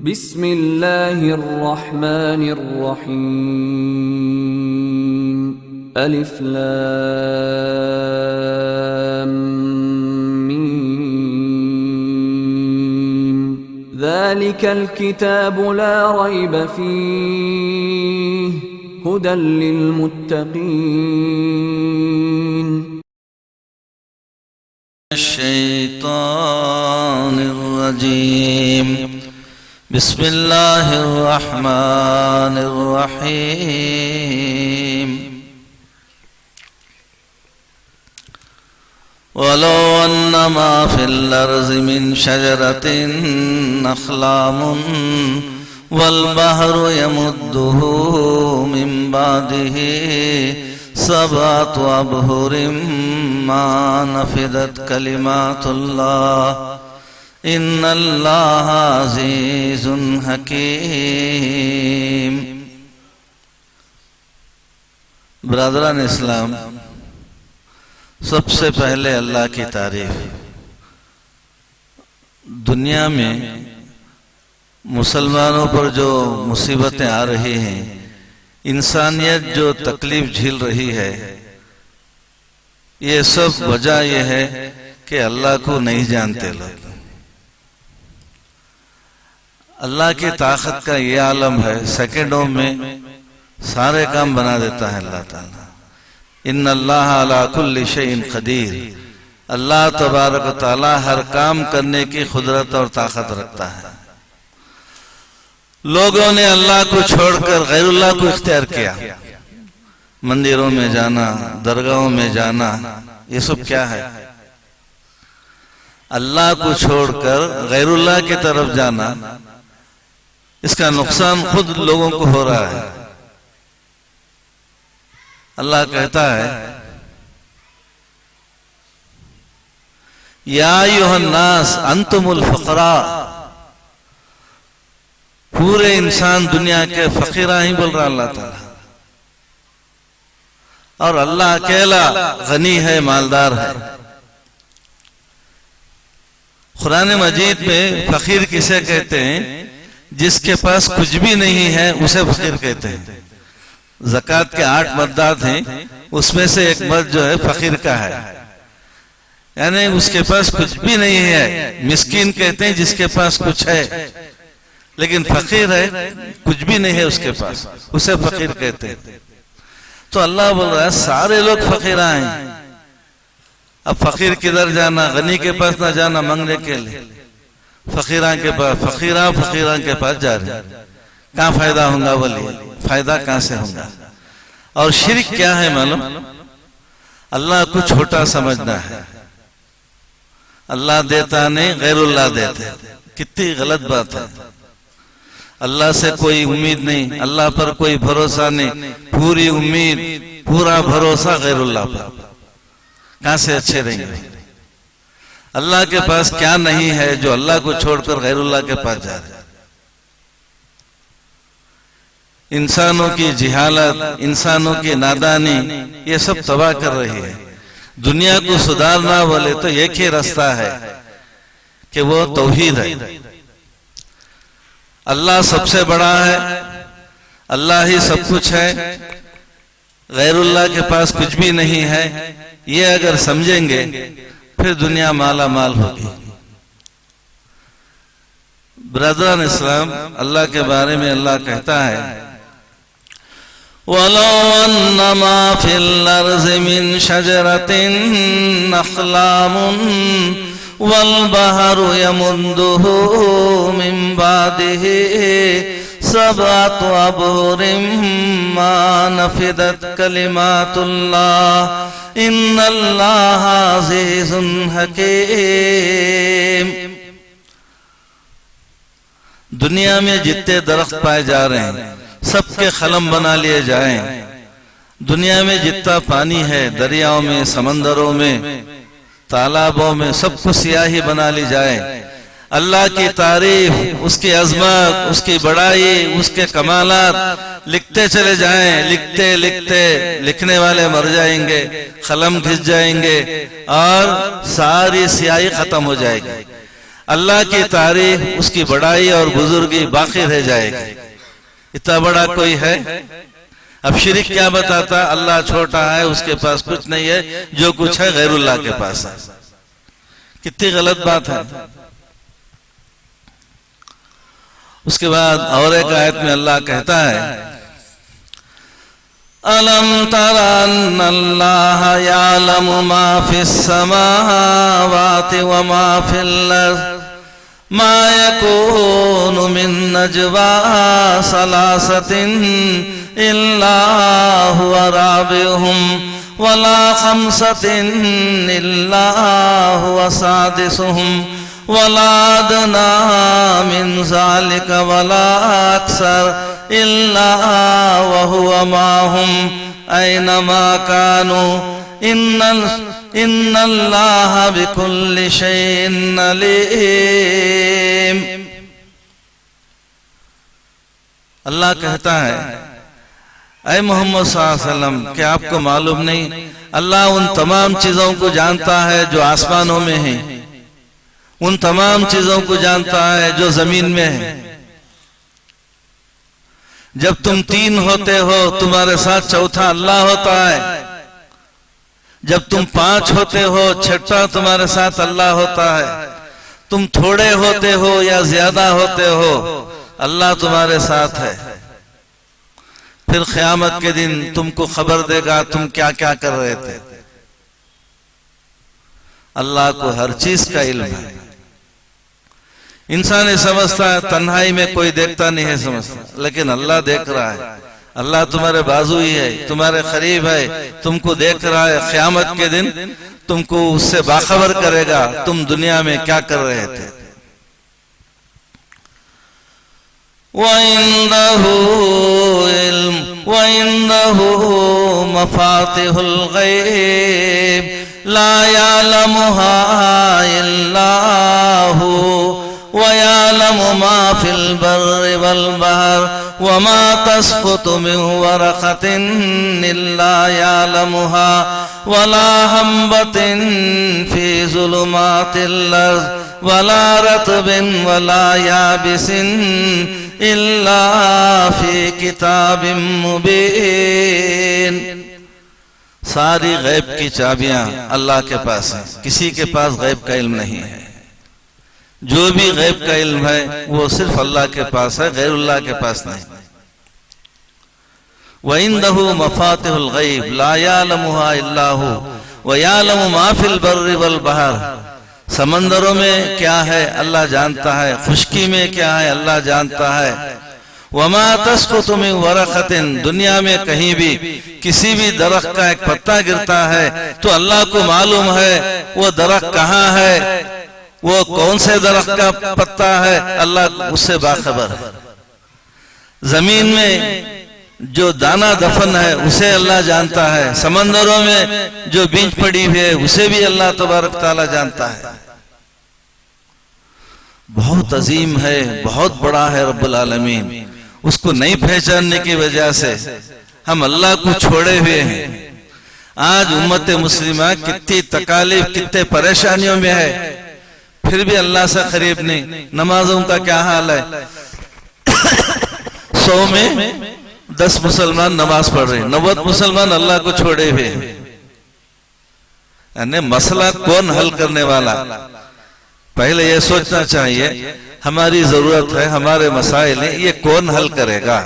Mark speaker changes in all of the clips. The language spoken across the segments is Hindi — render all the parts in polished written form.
Speaker 1: बिस्मिल्लाहिर रहमानिर रहीम। अलिफ लाम मीम। ज़ालिकल किताबु ला रैब फीहि हुदल लिल मुत्तक़ीन।
Speaker 2: शैतानिर रजीम। बिस्मिल्लाहिर रहमानिर रहीम। वलो अन्नमा फिल अर्ज़ि मिन शजरतिन अख़लामुन वल बहरु यमुद्दुहु मिन बादिही सबअतु अबहुरिम मा नफ़िदत कलिमातुल्लाह इन्नल्लाह अज़ीज़ुन हकीम। ब्रदरान इस्लाम, सबसे पहले अल्लाह की तारीफ। दुनिया में मुसलमानों पर जो मुसीबतें आ रही हैं, इंसानियत जो तकलीफ झेल रही है, ये सब वजह यह है कि अल्लाह को नहीं जानते लोग। अल्लाह की ताकत का ये आलम है, सेकंडों में सारे काम बना देता है अल्लाह ताला। इन्नल्लाह अला कुल्ली शैइन क़दीर। अल्लाह तबारक व तआला हर काम करने की कुदरत और ताकत रखता है। लोगों ने अल्लाह को छोड़कर गैरुल्लाह को इख्तियार किया। मंदिरों में जाना, दरगाहों में जाना, ये सब क्या है? अल्लाह को छोड़कर गैरुल्लाह की तरफ जाना, इसका नुकसान खुद लोगों को हो रहा है। अल्लाह कहता है, या अय्युहन्नास अंतुमुल फुक़रा। पूरे इंसान दुनिया के फकीरा ही बोल रहा अल्लाह ताला। और अल्लाह अकेला गनी है, मालदार है। कुरान मजीद में फकीर किसे कहते हैं? जिसके पास कुछ भी नहीं है उसे फकीर कहते हैं। ज़कात के 8 मददात हैं, उसमें से एक मद जो है फकीर का है, यानी उसके पास कुछ भी नहीं है। मिस्कीन कहते हैं जिसके पास कुछ है, लेकिन फकीर है, कुछ भी नहीं है उसके पास, उसे फकीर कहते हैं। तो अल्लाह बोल रहा है सारे लोग फकीरा हैं। अब फकीर किधर जाना? गनी के पास ना जाना मांगने के लिए, फकीरा के पास, फकीरा के पास जा रहे। कहाँ फायदा होगा? बोलिए, फायदा कहाँ से होगा? और शिर्क क्या है मालूम? अल्लाह को छोटा समझना है। अल्लाह देता नहीं, गैरुल्लाह देते। कितनी गलत बात है। अल्लाह से कोई उम्मीद नहीं, अल्लाह पर कोई भरोसा नहीं, पूरी उम्मीद, पूरा भरोसा गैरुल्लाह पर। कहां से अच्छे रहेंगे? अल्लाह के पास क्या नहीं है जो अल्लाह को छोड़कर गैरुल्लाह के पास जा रहे? इंसानों की जिहालत, इंसानों की नादानी, ये सब तबाह कर रही है। दुनिया को सुधारना बोले तो एक ही रास्ता है कि वो तौहीद है। अल्लाह सबसे बड़ा है, अल्लाह ही सब कुछ है, गैरुल्लाह के पास कुछ भी नहीं है। ये अगर समझेंगे फिर दुनिया माला माल होगी। ब्रदरान इस्लाम, अल्लाह के बारे में अल्लाह कहता है, वलो अन्नमा फिल अर्ज़ि मिन शजरतिन अख़लामुन वल बहरु यमुद्दुहु मिन बादिही सबअतु अबहुरिम मा नफ़िदत कलिमातुल्लाह इन्नल्लाह अज़ीज़ुन हकीम। दुनिया में जितने दरख्त पाए जा रहे हैं, सबके खलम बना लिए जाएं। दुनिया में जितना पानी है, दरियाओं में, समंदरों में, तालाबों में, सबको सियाही बना ली जाए। अल्लाह की तारीफ, उसकी अजमत, उसकी बड़ाई, उसके कमालात लिखते चले जाएं। लिखते लिखते लिखने वाले मर जाएंगे, कलम घिस जाएंगे और सारी स्याही खत्म हो जाएगी। अल्लाह की तारीफ, उसकी बड़ाई और बुजुर्गी बाकी रह जाएगी। इतना बड़ा कोई है? अब शिरिक क्या बताता? अल्लाह छोटा है, उसके पास कुछ नहीं है, जो कुछ है गैरुल्लाह के पास है। कितनी गलत बात है। उसके बाद और एक आयत में अल्लाह कहता है, अलम तरा अन्नल्लाह यालमु मा फिस समावाति व मा फिल अर्द मा यकूनु मिन नजवा सलासतिन इल्ला हुवा राबिहुम वला खमसतिन इल्ला हुवा सादिसुहुम वला अदना मिन ज़ालिका वला अक्सर इल्ला वहुवा माहुम ऐनमा कानू इन्नल्लाह बिकुल्लि शैइन अलीम। अल्लाह कहता है, ऐ मोहम्मद सल्लल्लाहु अलैहि वसल्लम, क्या आपको मालूम नहीं अल्लाह उन तमाम चीजों को जानता है जो आसमानों में हैं, उन तमाम चीजों को जानता है जो जमीन में है। जब तुम तीन होते हो, तुम्हारे साथ चौथा अल्लाह होता है। जब तुम पांच होते हो, छठा तुम्हारे साथ अल्लाह होता है। तुम थोड़े होते हो या ज्यादा होते हो, अल्लाह तुम्हारे साथ है। फिर क़यामत के दिन तुमको खबर देगा तुम क्या क्या कर रहे थे। अल्लाह को हर चीज का इल्म है। इंसान ये समझता है तन्हाई में कोई देखता नहीं है, समझता, लेकिन अल्लाह देख रहा है। अल्लाह तुम्हारे बाजू ही है, तुम्हारे करीब है, तुमको देख रहा है। क़यामत के दिन तुमको उससे बाखबर करेगा तुम दुनिया में क्या कर रहे थे। वइंदहु मफातिहुल गैब ला यालमुहा इल्ला हु वयालमु मा फिल बर्रि वल बहर वमा तस्कुतु मिन वरक़तिन इल्ला यालमुहा वला हम्बतिन फी ज़ुलुमातिल अर्ज़ वला रत्बिन वला याबिसिन इल्ला फी किताबिम मुबीन। सारी गैब की चाबियां अल्लाह के पास हैं, किसी के पास गैब का इल्म नहीं है। जो भी गैब का इल्म है वो सिर्फ अल्लाह के पास है, गैरुल्लाह के पास नहीं। वइंदहु मफातिहुल गैब ला यालमुहा इल्ला हु व यालमु मा फिल बर्रि वल बहर। समंदरों में क्या है अल्लाह जानता है, खुश्की में क्या है अल्लाह जानता है। वमा तस्कुतु मिन वरक़तिन, दुनिया में कहीं भी किसी भी दरख्त का एक पत्ता गिरता है तो अल्लाह को मालूम है वो दरख्त कहाँ है, वो कौन से दरख्त का पत्ता है, अल्लाह उससे बाखबर है। जमीन में जो दाना दफन है उसे अल्लाह जानता है। समंदरों में जो बीज पड़ी हुई है उसे भी अल्लाह तबारक ताला जानता है। बहुत अजीम है, बहुत बड़ा है रब्बुल आलमीन। उसको नहीं पहचानने की वजह से हम अल्लाह को छोड़े हुए हैं। आज उम्मत मुस्लिमा कितनी तकालीफ, कितने परेशानियों में है, फिर भी अल्लाह से करीब नहीं। नमाजों का क्या हाल है? 100 में 10 मुसलमान नमाज पढ़ रहे हैं, 90 मुसलमान अल्लाह को छोड़े हुए हैं। यानी मसला कौन हल करने वाला? पहले ये सोचना चाहिए हमारी जरूरत है, हमारे मसाइल हैं, ये कौन हल करेगा?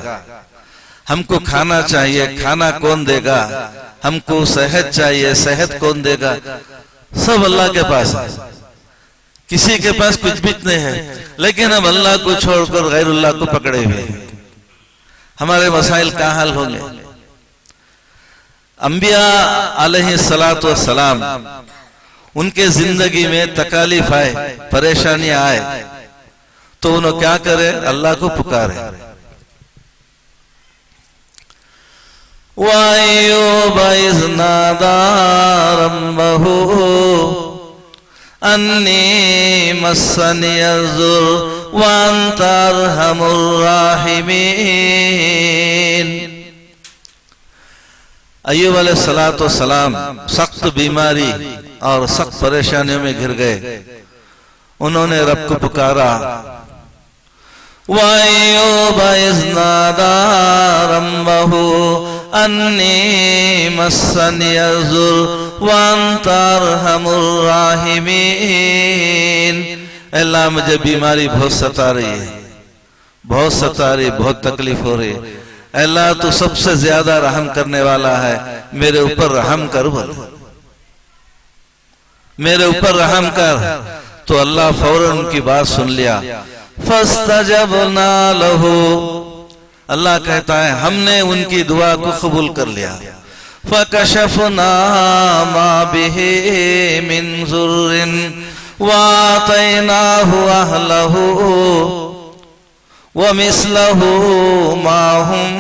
Speaker 2: हमको खाना चाहिए, खाना कौन देगा? हमको सेहत चाहिए, सेहत कौन देगा? सब अल्लाह के पास है, किसी के पास कुछ भी नहीं है। लेकिन हम अल्लाह को छोड़कर गैरुल्लाह को पकड़े हुए हैं। हमारे मसाइल क्या हल होंगे? अंबिया अलैहिस्सलातु वस्सलाम, उनके जिंदगी में तकालीफ आए, परेशानियां आए, तो उन्होंने क्या करे? अल्लाह को पुकारे। वअय्यूब इज़ नादा रब्बहु अन्नी मस्सनियज़्ज़ुर व अंता अरहमुर राहिमीन। अय्यूब अलैहिस्सलातु वस्सलाम सख्त बीमारी और सख्त परेशानियों में घिर गए। उन्होंने रब को पुकारा। वअय्यूब इज़ नादा रब्बहु अन्नी मस्सनियज़्ज़ुर व अंता अरहमुर राहिमीन। अल्लाह मुझे बीमारी बहुत सता रही है, बहुत सता रही, बहुत तकलीफ हो रही है। अल्लाह तू सबसे ज्यादा रहम करने वाला है, मेरे ऊपर रहम कर, बोल मेरे ऊपर रहम कर। तो अल्लाह फौरन उनकी बात सुन लिया। फस्तजबना लहू, अल्लाह कहता है हमने उनकी दुआ को कबूल कर लिया। फकशफना मा बिही मिन जुर्रिन वातैनाहु अहलहु वमिस्लहु माहुम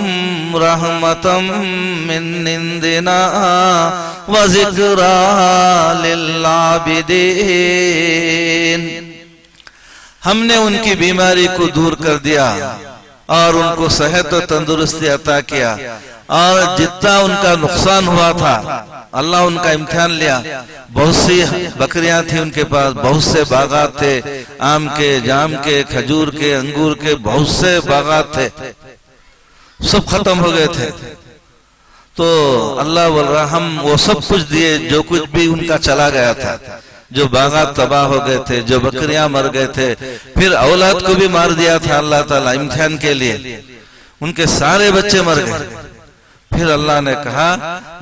Speaker 2: रहमतम मिन इंदिना व ज़िक्रा लिल्आबिदीन। हमने उनकी बीमारी को दूर कर दिया और उनको सेहत और तंदुरुस्ती अता किया, और जितना उनका नुकसान हुआ था अल्लाह उनका इम्तिहान लिया। बहुत सी बकरियां थी उनके पास, बहुत से बागात थे, आम के, जाम के, खजूर के, अंगूर के बहुत से बागात थे, सब खत्म हो गए थे। तो अल्लाह बोल रहा हम वो सब कुछ दिए जो कुछ भी उनका चला गया था, जो बागात तबाह हो गए थे, जो बकरियां मर गए थे, फिर औलाद को भी मार दिया था अल्लाह ताला इम्तिहान के लिए, उनके सारे बच्चे मर गए। फिर अल्लाह ने कहा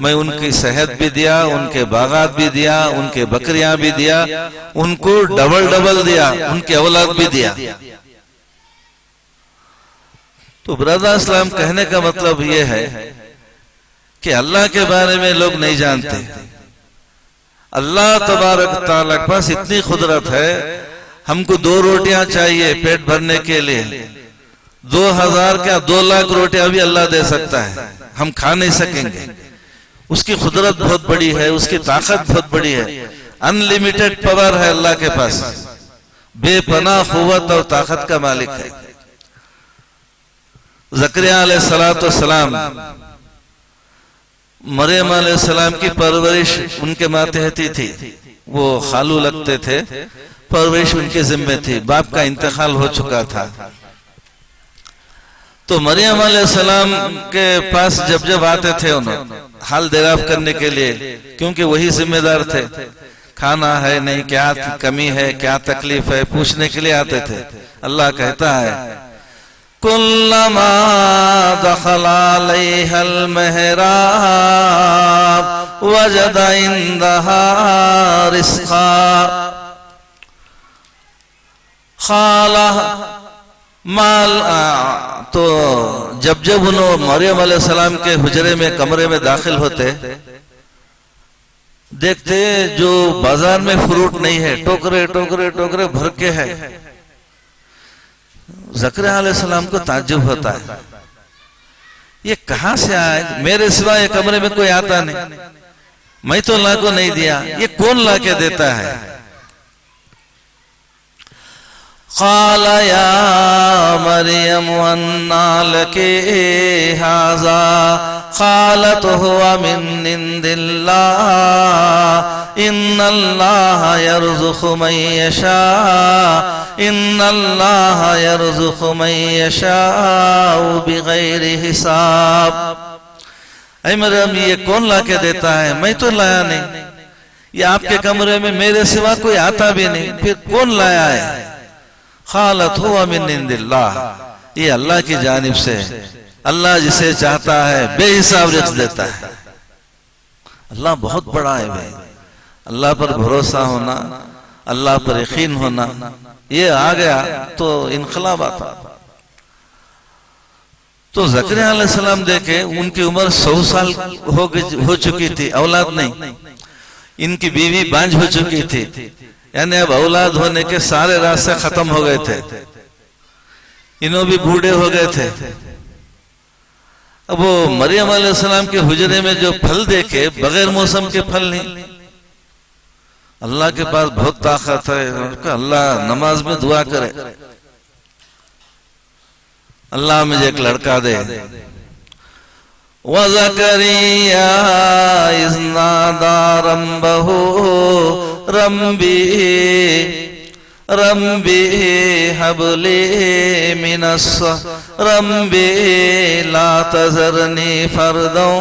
Speaker 2: मैं उनकी सेहत भी दिया, उनके बागात भी दिया, उनके बकरियां भी दिया, उनको डबल डबल दिया, उनके औलाद भी दिया। तो ब्रदर इस्लाम कहने का मतलब यह है कि अल्लाह के बारे में लोग नहीं जानते। अल्लाह तबारक तआला के पास इतनी कुदरत है, हमको 2 रोटियां चाहिए पेट भरने के लिए, 2000 क्या 2 लाख रोटियां भी अल्लाह दे सकता है, हम खा नहीं सकेंगे। उसकी कुदरत बहुत बड़ी है, उसकी ताकत बहुत बड़ी है, अनलिमिटेड पावर है अल्लाह के पास, बेपनाह कुव्वत और ताकत का मालिक है। ज़करिया अलैहिस्सलाम, मरियम अलैहिस्सलाम की परवरिश उनके मातहती थी, वो खालू लगते थे, परवरिश उनके जिम्मे थी, बाप का इंतकाल हो चुका था। तो मरियम अलैहिस्सलाम के पास जब जब आते थे उन्होंने हाल दरियाफ्त करने के लिए, क्योंकि वही जिम्मेदार थे, खाना है नहीं, क्या कमी है, क्या तकलीफ है, पूछने के लिए आते थे। अल्लाह कहता है कुल्लमा दखला अलैहल महराब वजदा इंदहा रिस्का खाला माल। तो जब जब उन्होंने मरियम अलैहिस्सलाम के हुजरे में, कमरे में दाखिल होते, देखते जो बाजार में फ्रूट नहीं है, टोकरे टोकरे टोकरे भर के है। ज़करिया अलैहिस्सलाम को ताज्जुब होता है, ये कहां से आए, मेरे सिवा ये कमरे में कोई आता नहीं, मैं तो अल्लाह को नहीं दिया, ये कौन ला के देता है। क़ाल या मरियम अन्ना लकी हाज़ा क़ालत हुवा मिन इंदिल्लाह इन्नल्लाह यर्ज़ुक़ु मन यशा इन्नल्लाह यर्ज़ुक़ु मन यशाउ बिग़ैरि हिसाब। ऐ मरियम ये कौन ला के देता है, मैं तो लाया नहीं, ये आपके कमरे में मेरे सिवा कोई आता भी नहीं, फिर कौन लाया है। खालत हुआ मिन इंदिल्लाह, ये अल्लाह की जानिब से, अल्लाह जिसे चाहता है बेहिसाब रिज़्क़ देता है। अल्लाह बहुत बड़ा है भाई, अल्लाह पर भरोसा होना, अल्लाह पर यकीन होना, ये आ गया तो इनकलाब आता। तो ज़करिया अलैहिस्सलाम देखे उनकी उम्र 100 साल हो चुकी थी, औलाद नहीं, इनकी बीवी बांझ हो चुकी थी, यानी अब औलाद होने के सारे रास्ते खत्म हो गए थे, इन्हों भी बूढ़े हो गए थे। अब वो मरियम अलैहिस्सलाम के हुजरे में जो फल देखे, बगैर मौसम के फल नहीं, अल्लाह के पास बहुत ताकत है, अल्लाह नमाज में दुआ करे, अल्लाह मुझे एक लड़का दे। वज़करिया is Nada रब्बहु rabi rabi humbly minus रब्बी ला तज़रनी फर्दौ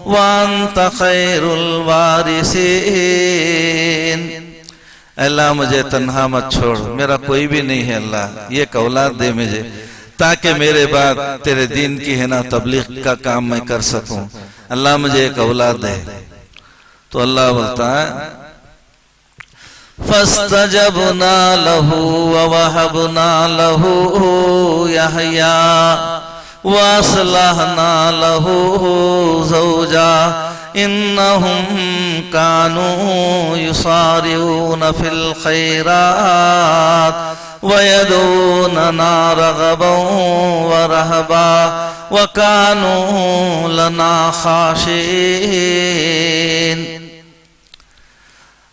Speaker 2: वान्त खैरुल वारिसीन। अल्लाह मुझे तन्हा मत छोड़, मेरा कोई भी नहीं है अल्लाह, ये औलाद दे मुझे ताकि मेरे बाद तेरे दीन की है ना तबलीग का काम मैं कर सकूं। अल्लाह मुझे एक औलाद दे। तो अल्लाह बोलता है फस्तजबना लहू व वहबना लहू यहया वअस्लहना लहू ज़ौजा इन्नहुम कानू युसारिऊन फिल खैरात वयदूनना रगबन व रहबा व कानू लना खाशिन।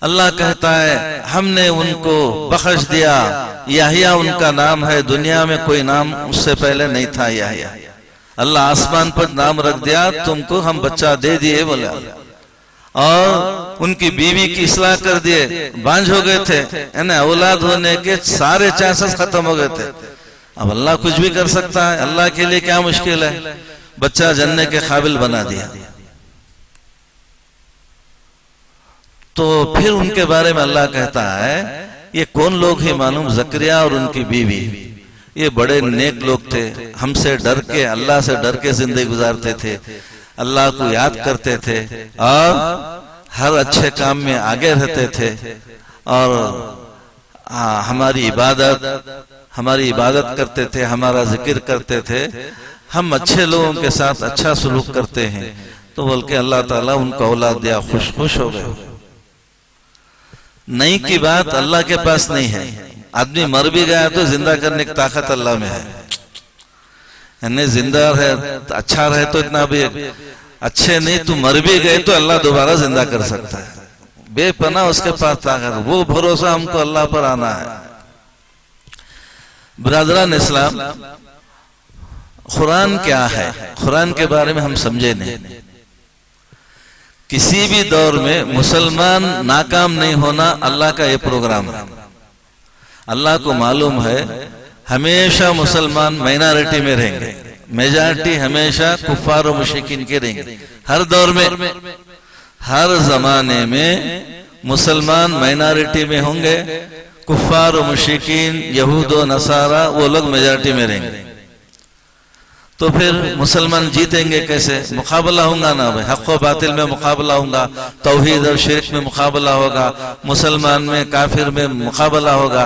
Speaker 2: अल्लाह कहता है हमने उनको बख्श दिया, याहिया उनका नाम है, दुनिया में कोई नाम उससे पहले नहीं था याहिया। अल्लाह आसमान पर नाम रख दिया, तुमको हम बच्चा दे दिए बोला, और उनकी बीवी की इस्लाह कर दिए, बांझ हो गए थे, है ना, औलाद होने के सारे चांसेस खत्म हो गए थे। अब अल्लाह कुछ भी कर सकता है, अल्लाह के लिए क्या मुश्किल है, बच्चा जनने के काबिल बना दिया। तो फिर उनके बारे में अल्लाह कहता है ये कौन लोग ही मालूम, जकरिया और उनकी बीवी, ये बड़े नेक लोग थे, हमसे डर के, अल्लाह से डर के जिंदगी गुजारते थे, अल्लाह को याद करते थे और हर अच्छे काम में आगे रहते थे, और हमारी इबादत करते थे, हमारा जिक्र करते थे, हम अच्छे लोगों के साथ अच्छा सलूक करते हैं। तो बोल के अल्लाह ताला उनको औलाद दिया, खुश हो गए। नहीं की बात अल्लाह के पास नहीं है, आदमी मर भी गया तो जिंदा करने की ताकत अल्लाह में है, यानी जिंदा है अच्छा रहे तो इतना भी, अच्छे नहीं तो मर भी गए तो अल्लाह दोबारा जिंदा कर सकता है, बेपना उसके पास ताकत, वो भरोसा हमको अल्लाह पर आना है। बिरादरान इस्लाम, कुरान क्या है, कुरान के बारे में हम समझे नहीं। किसी भी दौर में मुसलमान नाकाम नहीं होना अल्लाह का ये प्रोग्राम है। अल्लाह को मालूम है हमेशा मुसलमान माइनॉरिटी में रहेंगे, मेजॉरिटी हमेशा कुफ्फार और मुशरिकीन के रहेंगे। हर दौर में, हर जमाने में मुसलमान माइनॉरिटी में होंगे, कुफ्फार और मुशरिकीन, यहूद और नसारा, वो लोग मेजॉरिटी में रहेंगे। तो फिर मुसलमान जीतेंगे कैसे? मुकाबला होगा ना भाई, हक़ व बातिल में मुकाबला होगा, तौहीद और शिर्क में मुकाबला होगा, मुसलमान में काफिर में मुकाबला होगा।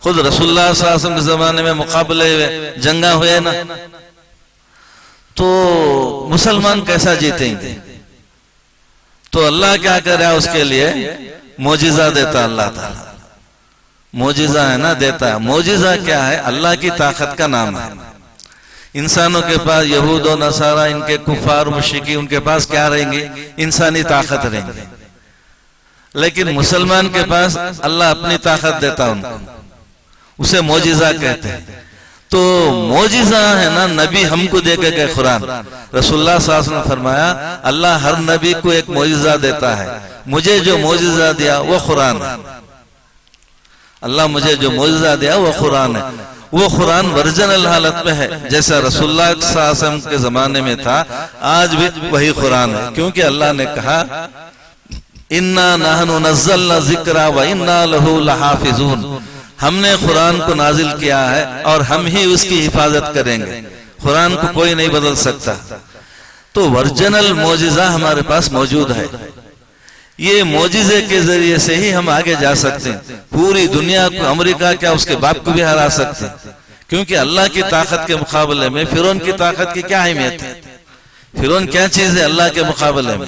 Speaker 2: खुद रसूलुल्लाह सल्लल्लाहु अलैहि वसल्लम के जमाने में मुकाबले हुए, जंगा हुए ना, तो मुसलमान कैसा जीतेंगे? तो अल्लाह क्या कर रहा है उसके लिए? मोजिजा देता अल्लाह ताला, मोजिजा है ना, देता है। मोजिजा क्या है? अल्लाह की ताकत का नाम है। इंसानों के पास, यहूद और नसारा, इनके कुफार मुश्रिकी, उनके पास क्या रहेंगे? इंसानी ताकत रहेंगे। लेकिन मुसलमान के पास अल्लाह अपनी ताकत देता उनको, उसे मोजिजा कहते हैं। तो मोजिजा है ना, नबी हमको दे के गए कुरान। रसूलुल्लाह सल्लल्लाहु अलैहि वसल्लम फरमाया अल्लाह हर नबी को एक मोजिजा देता है, मुझे जो मोजिजा दिया वो कुरान है। अल्लाह मुझे जो मोजिजा दिया वो कुरान है। वो कुरान वर्जिनल हालत में है, जैसा रसूलुल्लाह सल्लल्लाहु अलैहि वसल्लम के जमाने में था, आज भी वही कुरान है। क्योंकि अल्लाह ने कहा इन्ना नहनु नज़्ज़लना ज़िक्रा व इन्ना लहु लहाफ़िज़ून, हमने कुरान को नाजिल किया है और हम ही उसकी हिफाजत करेंगे। कुरान को कोई नहीं बदल सकता। तो वर्जिनल मोजिजा हमारे पास मौजूद है। ये मोजिजे के जरिए से ही हम आगे जा सकते हैं। पूरी दुनिया को, अमेरिका क्या, उसके बाप को भी हरा सकते हैं। क्योंकि अल्लाह की ताकत के मुकाबले में फिरौन की ताकत की क्या अहमियत है? फिरौन क्या चीज है अल्लाह के मुकाबले में?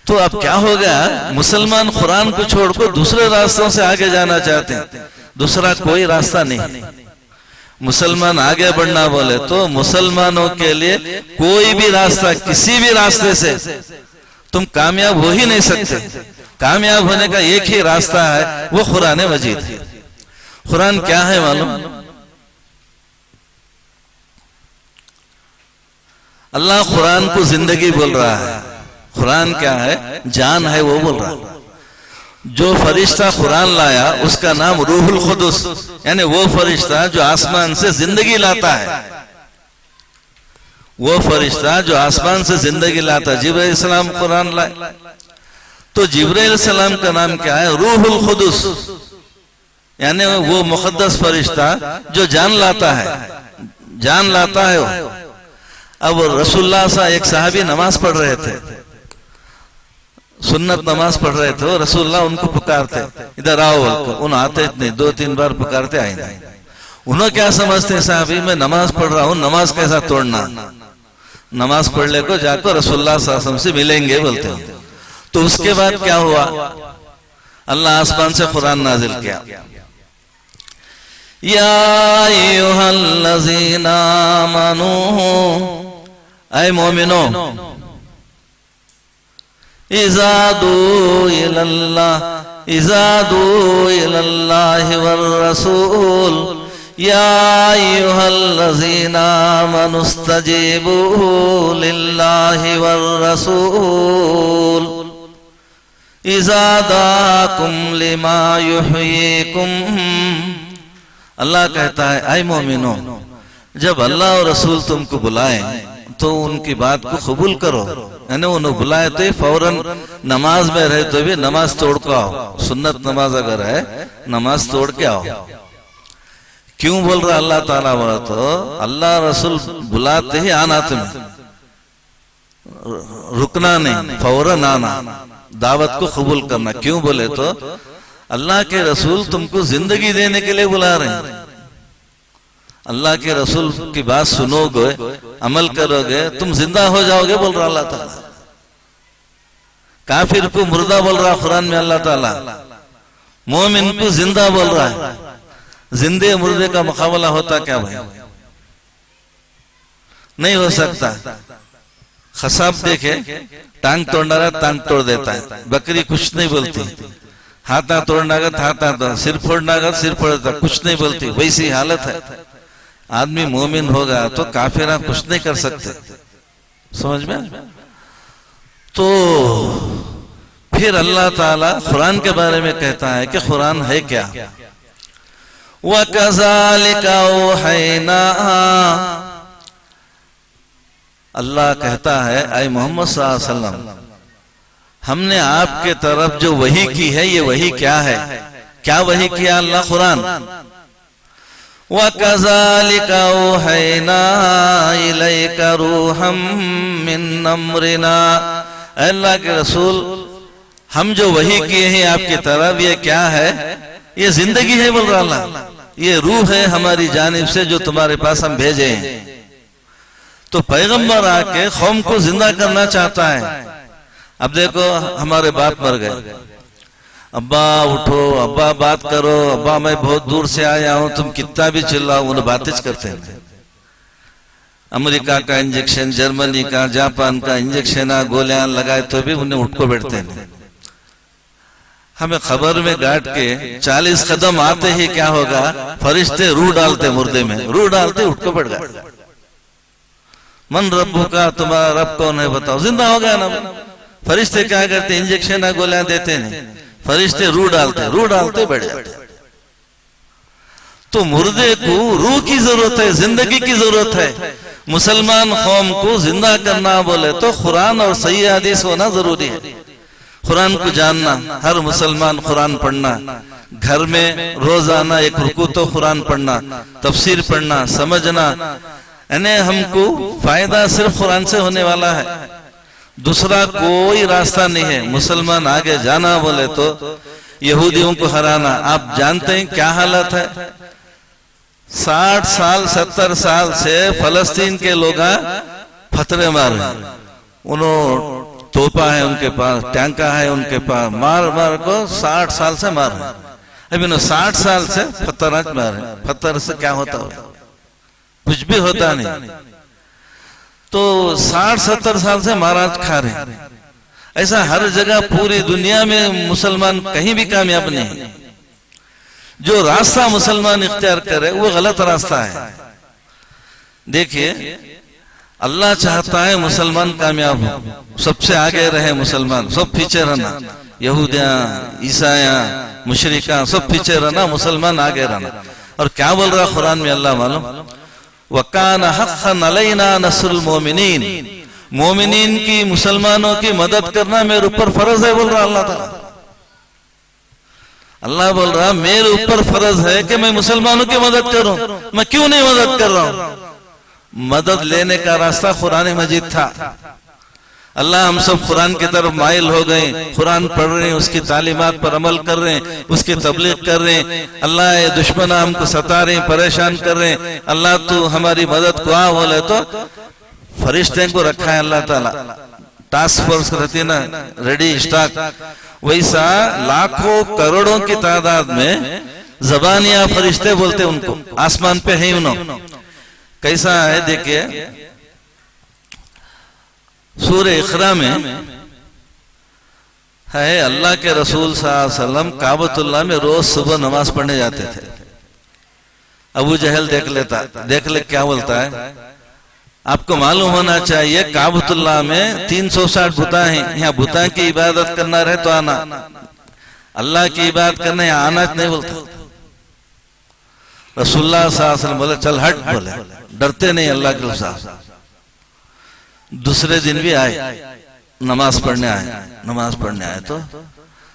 Speaker 2: तो अब क्या हो गया, मुसलमान कुरान को छोड़कर दूसरे रास्तों से आगे जाना चाहते हैं। दूसरा कोई रास्ता नहीं। मुसलमान आगे बढ़ना बोले तो मुसलमानों के लिए कोई भी रास्ता, किसी भी रास्ते से तुम कामयाब हो ही नहीं सकते। कामयाब होने का एक ही रास्ता है, वो कुरान मजीद है। कुरान क्या है मालूम? अल्लाह कुरान को जिंदगी बोल रहा है। कुरान क्या है? जान है, वो बोल रहा है। जो फरिश्ता कुरान लाया उसका नाम रूहुल खुदुस, यानी वो फरिश्ता जो आसमान से जिंदगी लाता है, वो फरिश्ता जो आसमान से जिंदगी लाता है। जिब्राइल सलाम कुरान लाए, तो जिब्राइल सलाम का नाम क्या है? रूहुल खुदुस, यानी वो मुकद्दस फरिश्ता जो जान लाता है, जान लाता है वो। अब रसूलुल्लाह सा एक साहबी नमाज पढ़ रहे थे, सुन्नत नमाज पढ़ रहे थे, रसूलुल्लाह उनको पुकारते, इधर आओ बोलकर। उन आते नहीं, 2-3 बार पुकारते, आए नहीं। उन्होंने क्या समझते साहबी, मैं नमाज पढ़ रहा हूं, नमाज कैसा तोड़ना, नमाज पढ़ने को जाकर रसूलुल्लाह सल्लल्लाहु अलैहि वसल्लम से मिलेंगे बोलते हो। तो उसके बाद क्या हुआ, अल्लाह आसमान से कुरान नाजिल किया, या अय्युहल्लज़ीना आमनू, ऐ मोमिनो, इज़ादू इलल्लाहि वर रसूल, या अय्युहल्लज़ीना आमनुस्तजीबू लिल्लाहि वर रसूल, इज़ा दाकुम लिमा युहयीकुम। अल्लाह कहता है, ऐ मोमिनो, जब अल्लाह और रसूल तुमको बुलाएं तो उनकी बात को कबूल करो, यानी उन्हें बुलाए तो फौरन नमाज में रहे तो भी नमाज तोड़ के आओ, सुन्नत नमाज अगर है नमाज तोड़ के आओ। क्यों बोल रहा अल्लाह ताला? बोला तो अल्लाह रसूल बुलाते ही आना, तुम्हें रुकना नहीं, फौरन आना, दावत को कबूल करना। क्यों बोले तो अल्लाह के रसूल तुमको जिंदगी देने के लिए बुला रहे हैं। अल्लाह के रसूल की बात सुनोगे, अमल करोगे, तुम जिंदा हो जाओगे, बोल रहा अल्लाह ताला। काफिर को मुर्दा बोल रहा कुरान में अल्लाह ताला, मोमिन को जिंदा बोल रहा है। जिंदे मुर्दे का मुकाबला होता क्या भाई? नहीं हो सकता। खसाब देखे, टांग तोड़ना रहा टांग तोड़ देता है, बकरी कुछ नहीं बोलती, हाथा तोड़ना का हाथा, सिर फोड़ना का सिर फोड़ देता, कुछ नहीं बोलती। वैसी हालत है। आदमी मोमिन होगा तो काफिरा कुछ नहीं कर सकते, समझ में? तो फिर अल्लाह ताला कुरान के बारे में कहता है कि कुरान है क्या? वकज़ालिका औहैना, अल्लाह कहता है, ऐ मोहम्मद सल्लल्लाहु अलैहि वसल्लम, हमने आपके तरफ जो वही की है, ये वही क्या है? क्या वही किया अल्लाह? कुरान। वकज़ालिका औहैना इलैका रूहम मिन अम्रिना, अल्लाह के रसूल हम जो वही किए हैं आपकी तरफ, ये क्या है? ये जिंदगी है, बोल रहा अल्लाह, ये रूह है हमारी जानिब से जो तुम्हारे पास हम भेजे हैं। तो पैगंबर आके कौम को जिंदा करना चाहता है। अब देखो, हमारे बाप मर गए, अब्बा उठो, अब्बा बात करो, अब्बा मैं बहुत दूर से आया हूं, तुम कितना भी चिल्लाओ, उन्हें बातें करते हैं। अमेरिका का इंजेक्शन, जर्मनी का, जापान का इंजेक्शन, गोलियां लगाए तो भी उन्हें उठ को बैठते हैं। हमें खबर में गाट के 40 कदम आते ही क्या होगा? फरिश्ते रूह डालते मुर्दे में, रूह डालते उठ को बैठ गए। मन रब्बू का, तुम्हारा रब कौन है बताओ, जिंदा हो गया ना। फरिश्ते क्या करते? इंजेक्शन गोलियां देते नहीं, फरिश्ते रूह डालते बैठ जाते। तो मुर्दे को रूह की जरूरत है, जिंदगी की जरूरत है। मुसलमान कौम को जिंदा करना बोले तो कुरान और सही हदीस होना जरूरी है। कुरान को जानना, हर मुसलमान कुरान पढ़ना, घर में रोजाना एक रुकू तो कुरान पढ़ना, तफसीर पढ़ना, समझना, यानी हमको फायदा सिर्फ कुरान से होने वाला है, दूसरा कोई रास्ता नहीं है। मुसलमान आगे जाना बोले तो यहूदियों को हराना। आप जानते हैं क्या हालत है? 60 साल 70 साल से फलस्तीन के लोग फतरे मार रहे हैं। उन्होंने तोपा है उनके पास, टैंका है उनके पास, मार मार को 60 साल से मार रहे हैं। अभी 60 साल से पत्थर मार रहे हैं। पत्थर से क्या होता है? कुछ भी होता नहीं। तो 60-70 साल से महाराज खा रहे हैं। ऐसा हर जगह पूरी दुनिया में मुसलमान कहीं भी कामयाब नहीं। जो रास्ता मुसलमान इख्तियार करे वो गलत रास्ता है। देखिए, अल्लाह चाहता है मुसलमान कामयाब हो, सबसे आगे रहे मुसलमान, सब पीछे रहना। यहूदियां, ईसाया, मुशरिका सब पीछे रहना, मुसलमान आगे रहना। और क्या बोल रहा कुरान में अल्लाह मालूम, वकान हक़्क़न अलैना नस्रुल मोमिनीन, मोमिनीन की, मुसलमानों की मदद करना मेरे ऊपर फर्ज है, बोल रहा अल्लाह ताला। अल्लाह बोल रहा मेरे ऊपर फर्ज है कि मैं मुसलमानों की मदद करूं। मैं क्यों नहीं मदद कर रहा हूं? मदद लेने का रास्ता कुरान मजीद था। अल्लाह हम सब कुरान की तरफ माइल हो गए, कुरान पढ़ रहे हैं, उसकी तालीमात पर अमल कर रहे हैं, उसकी तबलीग कर रहे हैं। अल्लाह ये दुश्मन हमको सता रहे हैं, परेशान कर रहे हैं, अल्लाह तू हमारी मदद को आ बोले तो फरिश्ते को रखा है अल्लाह ताला, टास्क फोर्स रहती है ना, रेडी स्टॉक। वैसा लाखों करोड़ों की तादाद में ज़बानिया फरिश्ते बोलते उनको, आसमान पे है उन्होंने। कैसा है देखिए, सूरह इक़रा में है अल्लाह के रसूल सल्लल्लाहु अलैहि वसल्लम काबतुल्लाह में रोज सुबह नमाज पढ़ने जाते थे। अबू जहल देख ले क्या बोलता है। आपको मालूम होना चाहिए काबतुल्लाह में 360 बुता हैं, यहाँ बुता की इबादत करना रहे तो आना, अल्लाह की इबादत करना यहाँ आना नहीं बोलता। रसूलुल्लाह सल्लल्लाहु अलैहि वसल्लम बोले चल हट, बोले डरते नहीं अल्लाह के रसूल। दूसरे दिन भी आए, नमाज पढ़ने आए तो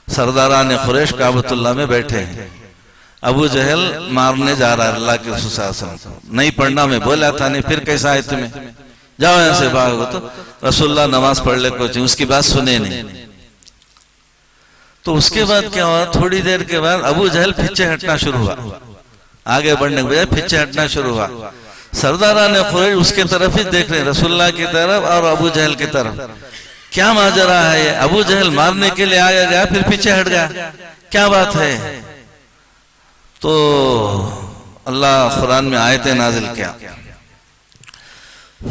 Speaker 2: सरदारान कुरैश काबतुल्लाह में बैठे हैं। अबू जहल मारने जा रहा है अल्लाह के रसूल सल्लल्लाहु अलैहि वसल्लम। नहीं पढ़ना मैं बोला था, नहीं फिर कैसा है तुम्हें, जाओ यहां से भागो। तो रसूलुल्लाह नमाज पढ़ ले को, उसकी बात सुने नहीं। तो उसके बाद क्या हुआ, थोड़ी देर के बाद अबू जहल पीछे हटना शुरू हुआ, आगे बढ़ने के बजाय पीछे हटना शुरू हुआ। सरदारान कुरैश उसके तरफ ही देख रहे, रसूलुल्लाह की तरफ और अबू जहल की तरफ। क्या माजरा है ये, अबू जहल मारने के लिए आया गया फिर पीछे हट गया, क्या बात है? तो अल्लाह कुरान में आयतें नाजिल किया,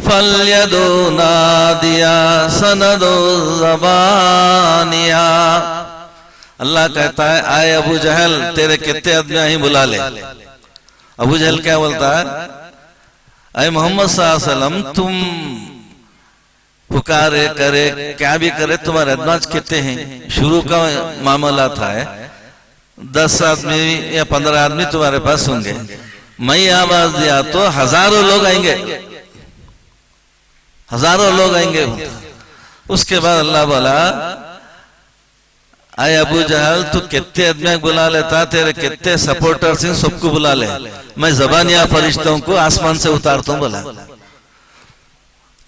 Speaker 2: फल्यदो नादिया सनदो ज़बानिया। अल्लाह कहता है आए अबू जहल तेरे कितने आदमी ही बुला ले। अबू जहल क्या बोलता है, अरे मोहम्मद सल्लल्लाहु अलैहि वसल्लम तुम पुकारे करे क्या भी करे, तुम्हारे आदमी कितने हैं? शुरू का मामला था 10 आदमी या 15 आदमी तुम्हारे पास होंगे, मैं आवाज दिया तो हजारों लोग आएंगे, हजारों लोग आएंगे। उसके बाद अल्लाह बोला आए अबू जहल तू कितने आदमी बुला लेता, तेरे कितने सपोर्टर्स हैं सबको बुला ले, मैं ज़बानिया फरिश्तों को आसमान से उतारता हूं। बोला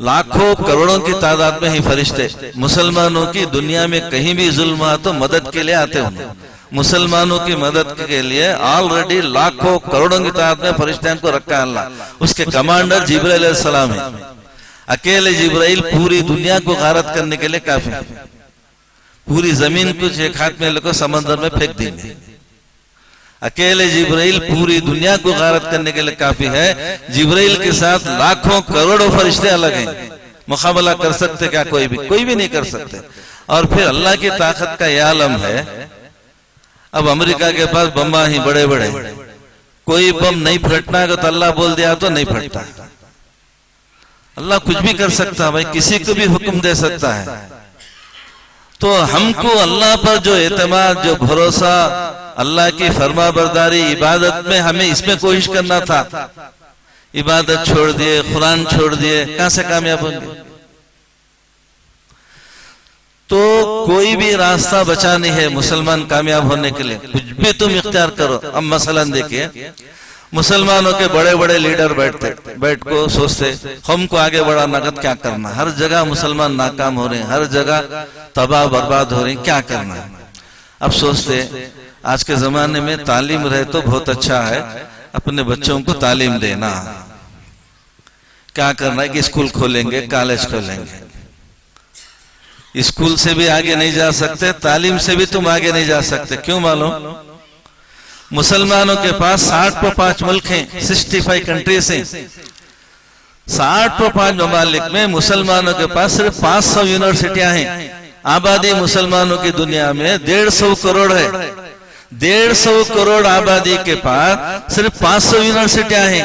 Speaker 2: लाखों करोड़ों की तादाद में ही फरिश्ते मुसलमानों की दुनिया में कहीं भी जुल्म हुआ तो मदद के लिए आते होंगे। मुसलमानों की मदद के लिए ऑलरेडी लाखों करोड़ों की तादाद में फरिश्तों को रखा है अल्लाह। उसके कमांडर जिब्राइल अलैहिस्सलाम है, अकेले जिब्राइल पूरी दुनिया को गारत करने के लिए काफी है। पूरी जमीन कुछ एक हाथ में लेकर समंदर में फेंक देंगे, अकेले जिब्राइल पूरी दुनिया को गारत करने के लिए काफी है। जिब्राइल के साथ लाखों करोड़ों फरिश्ते अलग हैं, मुकाबला कर सकते क्या? कोई भी नहीं कर सकते। और फिर अल्लाह की ताकत का यह आलम है, अब अमेरिका के पास बम्बा ही बड़े बड़े, कोई बम नहीं फटना तो अल्लाह बोल दिया तो नहीं फटता। अल्लाह कुछ भी कर सकता है भाई, किसी को भी हुक्म दे सकता है। तो हमको अल्लाह पर जो एतमाद, जो भरोसा, अल्लाह की फरमा बरदारी, इबादत में हमें इसमें कोशिश करना था। इबादत छोड़ दिए, कुरान छोड़ दिए, कहां से कामयाब होंगे? तो कोई भी रास्ता बचा नहीं है मुसलमान कामयाब होने के लिए, कुछ भी तुम इख्तियार करो। अब मसलन देखिए, मुसलमानों के बड़े बड़े लीडर बैठ को सोचते हमको आगे बढ़ाना का क्या करना। हर जगह मुसलमान नाकाम हो रहे हैं, हर जगह तबाह बर्बाद हो रहे हैं, क्या करना है? अब सोचते आज के जमाने में तालीम रहे तो बहुत अच्छा है, अपने बच्चों को तालीम देना। क्या करना है कि स्कूल खोलेंगे, कॉलेज खोलेंगे। स्कूल से भी आगे नहीं जा सकते, तालीम से भी तुम आगे नहीं जा सकते। क्यों मालूम? मुसलमानों के पास 65 मुल्क हैं, 65 कंट्रीज हैं। 65 ममालिक में मुसलमानों के पास सिर्फ 500 यूनिवर्सिटियां हैं। आबादी मुसलमानों की दुनिया में 150 करोड़ है। 150 करोड़ आबादी के पास सिर्फ 500 यूनिवर्सिटियां हैं।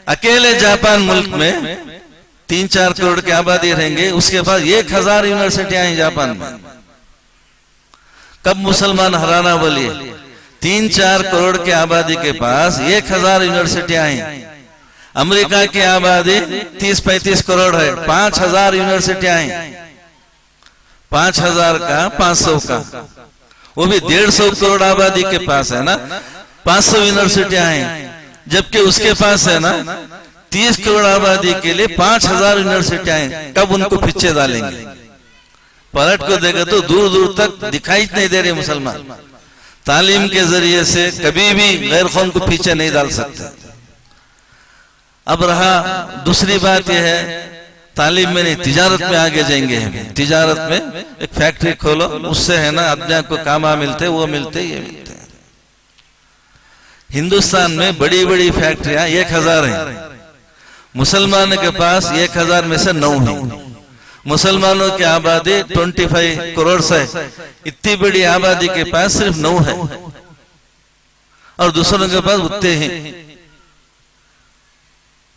Speaker 2: अकेले जापान मुल्क में 3-4 करोड़ की आबादी रहेंगे, उसके पास 1000 यूनिवर्सिटियां हैं जापान में। कब मुसलमान हराना बोलिए? 3-4 करोड़ की आबादी के पास 1000 यूनिवर्सिटियां हैं। अमेरिका की आबादी 30-35 करोड़ है, 5000 यूनिवर्सिटियां हैं। 5000 का 500 का, वो भी 150 करोड़ आबादी के पास है ना, 500 यूनिवर्सिटियां हैं। जबकि उसके पास है ना 30 करोड़ आबादी के लिए 5000 यूनिवर्सिटियां हैं। कब उनको पीछे डालेंगे? पलट को देखे तो दूर दूर तक दिखाई नहीं दे रहे मुसलमान। तालीम के जरिए से कभी भी गैर कौम को पीछे नहीं डाल सकते। अब रहा दूसरी बात यह है, तालीम में नहीं, तिजारत में आगे जाएंगे हम। तिजारत में एक फैक्ट्री खोलो, उससे है ना आदमी को काम मिलते, वो मिलते, ये मिलते। हिंदुस्तान में बड़ी बड़ी फैक्ट्रियां 1000 हैं। मुसलमानों के पास 1000 में से 9 हैं। मुसलमानों की आबादी 25 करोड़ से, इतनी बड़ी आबादी के पास सिर्फ 9 है और दूसरों के पास उतने हैं।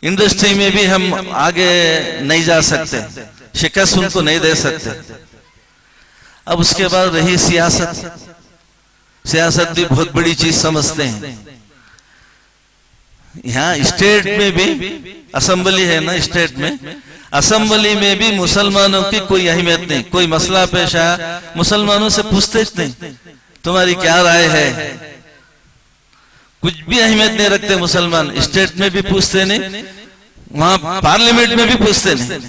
Speaker 2: इंडस्ट्री में भी हम आगे नहीं जा सकते, शिकस्त उनको नहीं दे सकते। अब उसके बाद रही सियासत। सियासत भी बहुत बड़ी चीज समझते हैं। यहाँ स्टेट में भी असेंबली है ना, स्टेट में असेंबली में भी मुसलमानों की कोई अहमियत नहीं। कोई मसला पेश आया, मुसलमानों से पूछते नहीं तुम्हारी क्या राय है, कुछ भी अहमियत नहीं रखते मुसलमान। स्टेट में भी पूछते नहीं, वहां पार्लियामेंट में भी पूछते नहीं।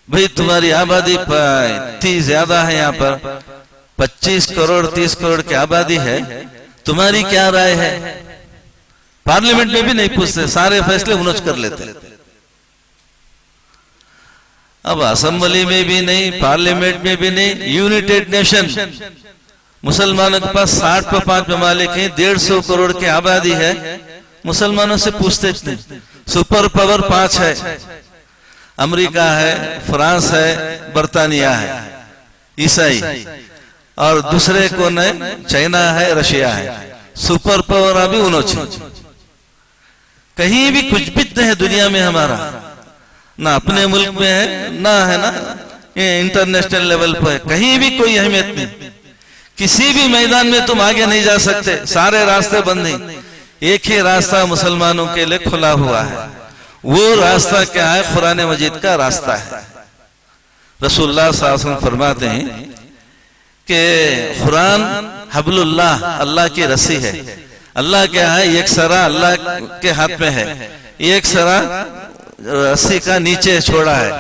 Speaker 2: भाई तुम्हारी आबादी इतनी ज्यादा है, यहाँ पर 25 करोड़ 30 करोड़ की आबादी है, तुम्हारी क्या राय है? पार्लियामेंट में भी नहीं पूछते, सारे फैसले उन्होंने कर लेते। अब असेंबली में भी नहीं, पार्लियामेंट में भी नहीं, यूनाइटेड नेशन, मुसलमानों के पास 60 पे 5 ममालिक हैं, 150 करोड़ की आबादी है, मुसलमानों से पूछते नहीं। सुपर पावर 5 है, अमेरिका है, फ्रांस है, बर्तानिया है, ईसाई, और दूसरे कौन है? चाइना है, रशिया है। सुपर पावर अभी उन्होंने, कहीं भी कुछ भी नहीं है दुनिया में हमारा, ना अपने मुल्क में है, ना है ना ये इंटरनेशनल लेवल पर, कहीं भी कोई अहमियत नहीं। किसी भी मैदान में तुम आगे नहीं जा सकते, सारे रास्ते बंद हैं। एक ही रास्ता मुसलमानों के लिए खुला हुआ है, वो रास्ता क्या है? कुरान मजीद का रास्ता है। रसूलुल्लाह सल्लल्लाहु अलैहि वसल्लम फरमाते हैं कि कुरान हब्लुल्लाह, अल्लाह की रस्सी है। अल्लाह क्या है? एक सरा अल्लाह के हाथ में है, एक सरा रस्सी का नीचे छोड़ा है।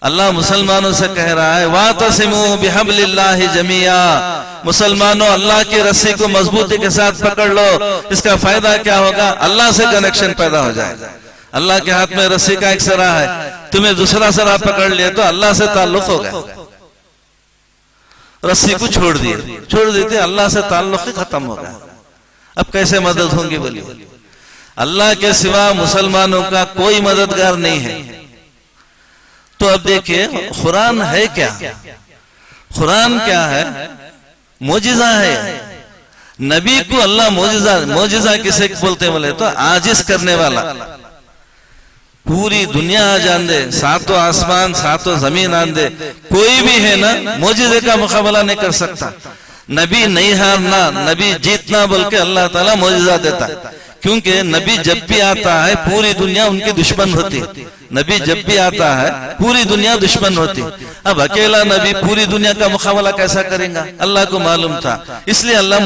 Speaker 2: अल्लाह मुसलमानों से कह रहा है, वातसिमू बिहब्लिल्लाहि जमीआ, मुसलमानों अल्लाह की रस्सी को मजबूती के साथ पकड़ लो। इसका फायदा क्या होगा? अल्लाह से कनेक्शन पैदा हो जाएगा। अल्लाह के हाथ में रस्सी का एक सरा है, तुम्हें दूसरा सरा पकड़ लिया तो अल्लाह से ताल्लुक हो गया। रस्सी को छोड़ देते अल्लाह से ताल्लुक ही खत्म हो गया। अब कैसे मदद होंगी बोलिए? अल्लाह के सिवा मुसलमानों का कोई मददगार नहीं है। तो अब देखिए कुरान है क्या? कुरान क्या है? मोजिजा है। नबी को अल्लाह मोजिजा किसे बोलते बोले तो आजिज करने वाला। पूरी दुनिया जान दे, सातों आसमान सातों जमीन आन दे, कोई भी है ना मोजिजे का मुकाबला नहीं कर सकता। नबी नहीं हारना, नबी जीतना बोल के अल्लाह ताला मोजिजा देता। क्योंकि नबी जब भी आता है पूरी दुनिया उनकी दुश्मन होती। नबी जब भी आता है पूरी दुनिया दुश्मन होती। अब अकेला नबी पूरी दुनिया का मुकाबला कैसा करेगा? अल्लाह को मालूम था, इसलिए अल्लाह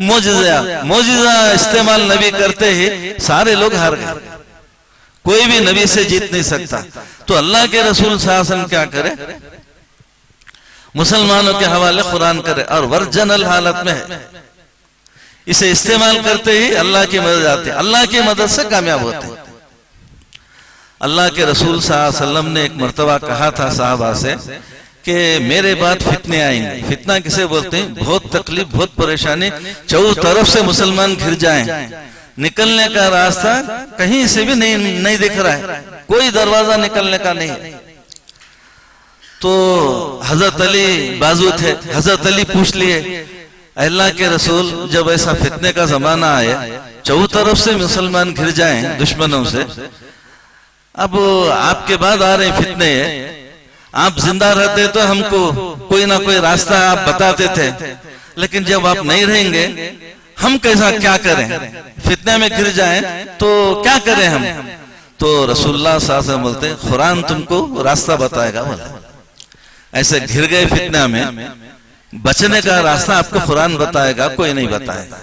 Speaker 2: मोजिजा इस्तेमाल नबी करते ही सारे लोग हार गए। कोई भी नबी से जीत नहीं सकता। तो अल्लाह के रसूल सल्लल्लाहु अलैहि वसल्लम क्या करे? मुसलमानों के हवाले कुरान करे और वर्जनल हालत में है। इसे इस्तेमाल करते ही अल्लाह की मदद आती है, अल्लाह की मदद से कामयाब होते हैं। अल्लाह के रसूल सल्लल्लाहु अलैहि वसल्लम ने एक मर्तबा कहा था साहबा से कि मेरे बाद फितने आएंगे। फितना किसे बोलते हैं? बहुत तकलीफ, बहुत परेशानी, चारों तरफ से मुसलमान घिर जाएं, निकलने का रास्ता कहीं से भी नहीं दिख रहा है, कोई दरवाजा निकलने का नहीं। तो हजरत अली बाजू थे, हजरत अली पूछ लिए अल्लाह के रसूल जब ऐसा फितने का जमाना आए, चारों तरफ से मुसलमान घिर जाएं दुश्मनों से, अब आपके बाद आ रहे फितने, आप जिंदा रहते तो हमको कोई ना कोई रास्ता आप बताते थे, लेकिन जब आप नहीं रहेंगे हम कैसा क्या करें, फितने में गिर जाएं तो क्या करें हम। तो रसूलुल्लाह सल्लल्लाहु अलैहि वसल्लम बोलते कुरान तुमको रास्ता बताएगा। बोला ऐसे घिर गए फितना में, बचने का रास्ता आपको कुरान बताएगा, कोई नहीं बताएगा।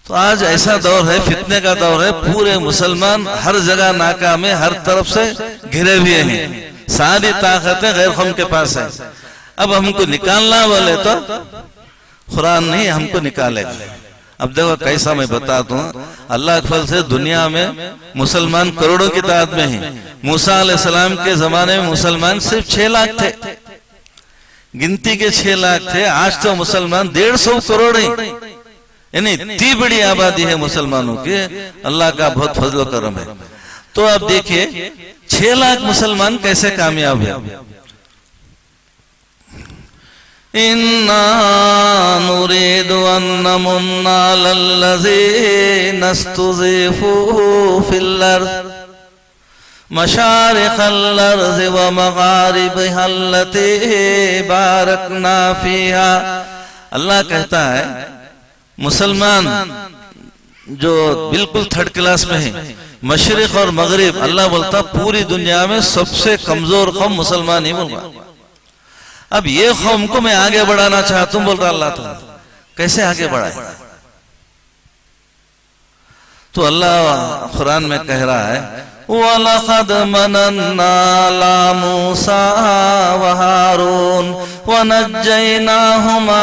Speaker 2: तो आज ऐसा दौर है, फितने का दौर है, पूरे मुसलमान हर जगह नाकाम है, हर तरफ से घिरे हुए हैं, सारी ताकतें गैर कौम के पास है। अब हमको निकालना बोले तो कुरान नहीं हमको निकालेगा। अब देखो कैसा मैं बताता हूँ, अल्लाह के फल से दुनिया में मुसलमान करोड़ों की तादाद में हैं। मूसा अलैहिस्सलाम के जमाने में मुसलमान सिर्फ 6 लाख थे, गिनती के 6 लाख थे। आज तो मुसलमान 150 करोड़ है, यानी इतनी बड़ी आबादी है मुसलमानों की। अल्लाह का बहुत फजल करम है। तो अब देखिए 6 लाख मुसलमान कैसे कामयाब है। इन्ना नुरीदु अन नमुन्ना लल्लज़ीना इस्तुज़िफू फिल अर्ज़ मशारिक़ल अर्ज़ि व मग़ारिबिहा अल्लती बारकना फ़ीहा। अल्लाह कहता है मुसलमान जो बिल्कुल थर्ड क्लास में है, मशरिक और मगरिब, अल्लाह बोलता पूरी दुनिया में सबसे कमजोर कौम मुसलमान ही बोल रहा। अब ये कौम को मैं आगे बढ़ाना चाहता हूं, बोल रहा अल्लाह ताला। कैसे आगे बढ़ाए? तो अल्लाह कुरान में कह रहा है वलक़द मनन्ना अला मूसा व हारून व नज्जयनाहुमा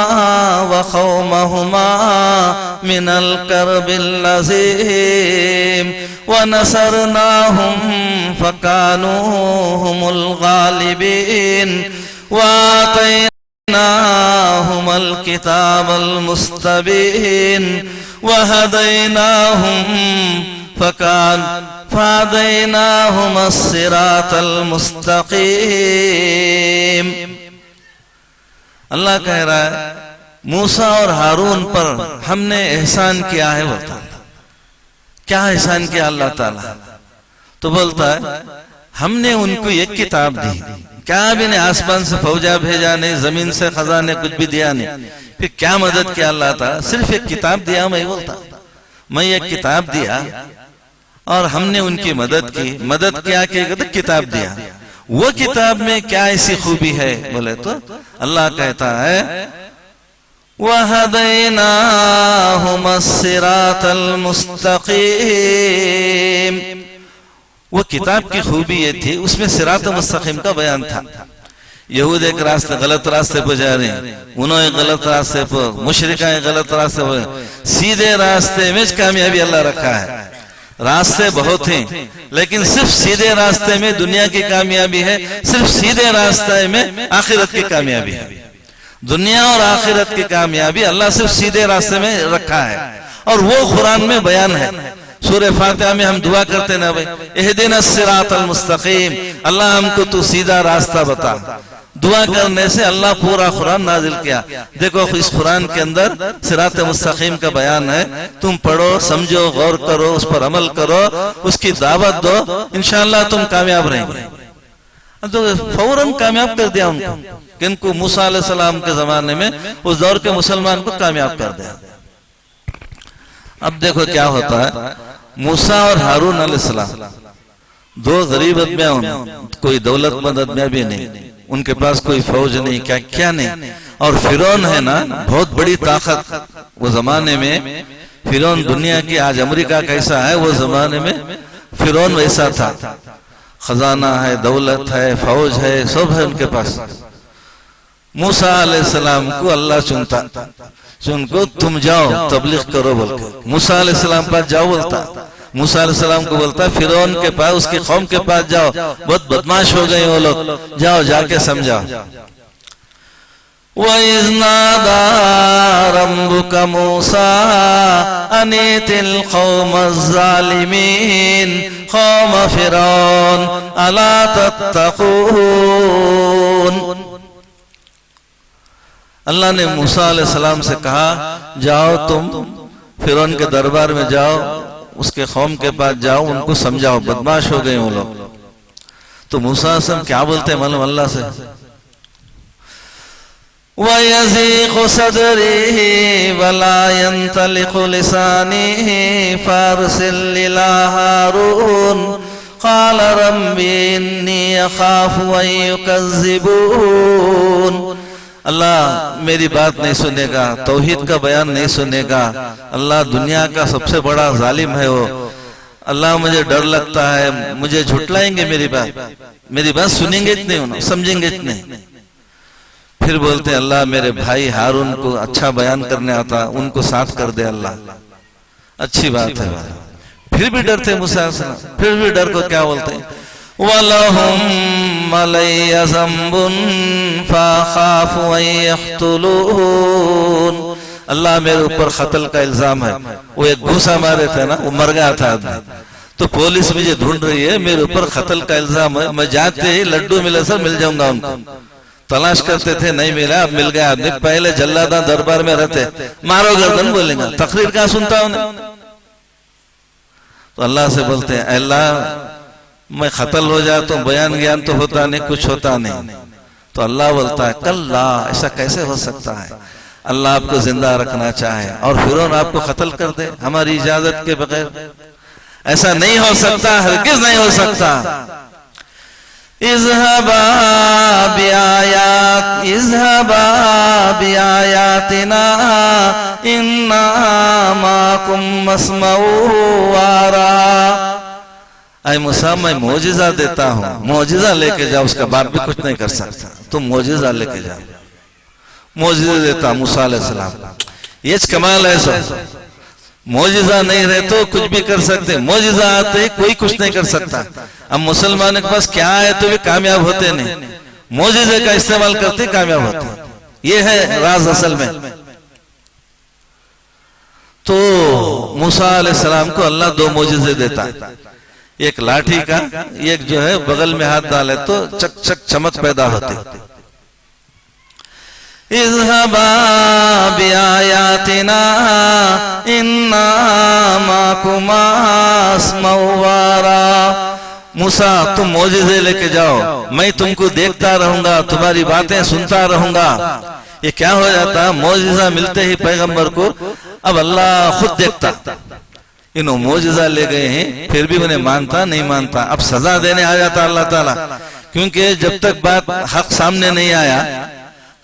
Speaker 2: व क़ौमहुमा मिनल कर्बिल अज़ीम व नसरनाहुम फ़कानू हुमुल गालिबीन व आतैनाहुमुल किताबल मुस्तबीन व हदैनाहुम फ़हदैनाहुमुस सिरातल मुस्तक़ीम। अल्लाह कह रहा है मूसा और हारून पर हमने एहसान किया है। बोलता क्या एहसान किया अल्लाह ताला? तो बोलता है हमने उनको एक किताब दी। क्या भी नहीं, आसमान से फौजा भेजा नहीं, जमीन से खजाने कुछ भी दिया नहीं। फिर क्या मदद किया अल्लाह ताला? सिर्फ एक किताब दिया। मैं बोलता मैं एक किताब दिया और हमने उनकी मदद की। मदद क्या की? किताब दिया। वो किताब में क्या ऐसी खूबी है बोले तो अल्लाह कहता है वहदैनाहुमुस सिरातल मुस्तक़ीम। वो किताब की खूबी ये थी, उसमें सिरात मुस्तक़ीम का बयान था। यहूद एक रास्ते गलत रास्ते पर जा रहे हैं, उन्होंने गलत रास्ते पर, मुशरिका गलत रास्ते पर, सीधे रास्ते में कामयाबी अल्लाह रखा है। रास्ते बहुत हैं, लेकिन सिर्फ सीधे रास्ते में दुनिया की कामयाबी है, सिर्फ सीधे रास्ते में आखिरत की कामयाबी है। दुनिया और आखिरत की कामयाबी अल्लाह सिर्फ सीधे रास्ते में रखा है, और वो कुरान में बयान है। सूरह फातिहा में हम दुआ करते ना भाई इहदिना सिरातल मुस्तक़ीम, अल्लाह हमको तू सीधा रास्ता बता। दुआ करने से अल्लाह पूरा कुरान नाजिल किया। देखो इस कुरान के अंदर सिरात मुस्तक़ीम का बयान है। तुम पढ़ो, समझो, गौर करो, उस पर अमल करो, उसकी दावत दो, इंशाअल्लाह तुम कामयाब रहेंगे। अब तो फौरन कामयाब कर दिया उनको, किनको? मूसा अलैहिस्सलाम के जमाने में उस दौर के मुसलमान को कामयाब कर दिया। अब देखो क्या होता है, मूसा और हारून अलैहिस्सलाम दो गरीब आदमी, कोई दौलतमंद आदमी भी नहीं, उनके पास कोई फौज नहीं, क्या क्या नहीं। और फिरौन है ना, बहुत बड़ी ताकत वो जमाने में। फिरौन दुनिया की आज अमेरिका कैसा है, वो जमाने में फिरौन वैसा था। खजाना है, दौलत है, फौज है, सब है उनके पास। मूसा अलैहिस्सलाम को अल्लाह चुनता, उनको तुम जाओ तबलीग करो बोलकर मूसा अलैहिस्सलाम पास जाओ बोलता। मूसा अलैहिस्सलाम को बोलता फिरौन के पास, उसकी कौम के पास जाओ, बहुत बदमाश हो गए वो लोग, जाओ जाके समझाओ। वइज़ नादा रब्बुका मूसा अनीतिल कौमज़ ज़ालिमीन कौम फिरौन अला तत्तक़ून। अल्लाह ने मूसा अलैहिस्सलाम से कहा जाओ तुम फिरौन के दरबार में जाओ, उसके कौम के पास जाओ, उनको समझाओ, बदमाश हो गए वो लोग। तो मूसा अलैहिस्सलाम क्या बोलते हैं मालूम अल्लाह से, वयज़ीक़ु सदरी वला यंतलिक़ु लिसानी फारसिल इला हारून क़ाल रब्बी इन्नी अख़ाफ़ु अन युकज़्ज़िबून। अल्लाह मेरी बात नहीं सुनेगा, तौहीद का बयान नहीं सुनेगा। अल्लाह दुनिया का सबसे बड़ा जालिम है वो। अल्लाह मुझे डर लगता है मुझे झुटलाएंगे, मेरी बात सुनेंगे इतने, समझेंगे इतने। फिर बोलते हैं अल्लाह मेरे भाई हारून को अच्छा बयान करने आता, उनको साथ कर दे अल्लाह। अच्छी बात है। फिर भी डरते मूसा अलैहिस्सलाम, फिर भी डर को क्या बोलते हैं, वलहुम अलैया ज़ंबुन फ़अख़ाफ़ु अन यक़्तुलून। अल्लाह मेरे ऊपर कत्ल का इल्जाम है। वो एक घूसा मारे थे ना, वो मर गया था आदमी, तो पुलिस मुझे ढूंढ रही है, मेरे ऊपर कत्ल का इल्जाम है। मैं जाते ही लड्डू मिले सर मिल जाऊंगा उनको। तलाश करते थे नहीं मिला, अब मिल गया आदमी। पहले जल्लादा दरबार में रहते, मारो गर्दन बोलेंगे, तकरीर कहाँ सुनता हूं। तो अल्लाह से बोलते हैं अल्लाह मैं कत्ल हो जाए तो बयान ज्ञान तो होता नहीं, कुछ होता नहीं। तो अल्लाह बोलता है कल्ला, ऐसा कैसे हो सकता है। अल्लाह आपको जिंदा रखना चाहे और फिरौन आपको कत्ल कर दे हमारी इजाजत के बगैर, ऐसा नहीं हो सकता, हरगिज़ नहीं हो सकता। इज़हबा बिआयातिना इन्ना माकुम मस्मऊ वारा। ऐ मूसा मैं मोजिजा देता हूँ, मोजिजा लेके जाओ, उसका बाप भी कुछ नहीं कर सकता, तुम मोजिजा लेके जाओ। मोजिजा देता मूसा अलैहिस्सलाम, ये कमाल है। सब मोजिजा नहीं रहे तो कुछ भी कर सकते, मोजिजा आते ही कोई कुछ नहीं कर सकता। अब मुसलमानों के पास क्या है तो वे कामयाब होते नहीं, मोजिजे का इस्तेमाल करते कामयाब होते। ये है राज असल में। तो मूसा अलैहिस्सलाम को अल्लाह दो मोजिजे देता, एक लाठी का, एक जो है बगल में हाथ डाले तो चक चक चमक पैदा होती। इज़हबा बिआयातिना इन्ना माकुमा अस्मऊ वारा। मूसा तुम मोजिज़े लेके जाओ, मैं तुमको देखता रहूंगा, तुम्हारी बातें सुनता रहूंगा। ये क्या हो जाता, मोजिज़ा मिलते ही पैगंबर को अब अल्लाह खुद देखता। इन्हों मोजिज़ा ले गए हैं फिर भी उन्हें मानता नहीं मानता। अब सजा देने आ जाता अल्लाह ताला, क्योंकि जब तक बात हक सामने नहीं आया,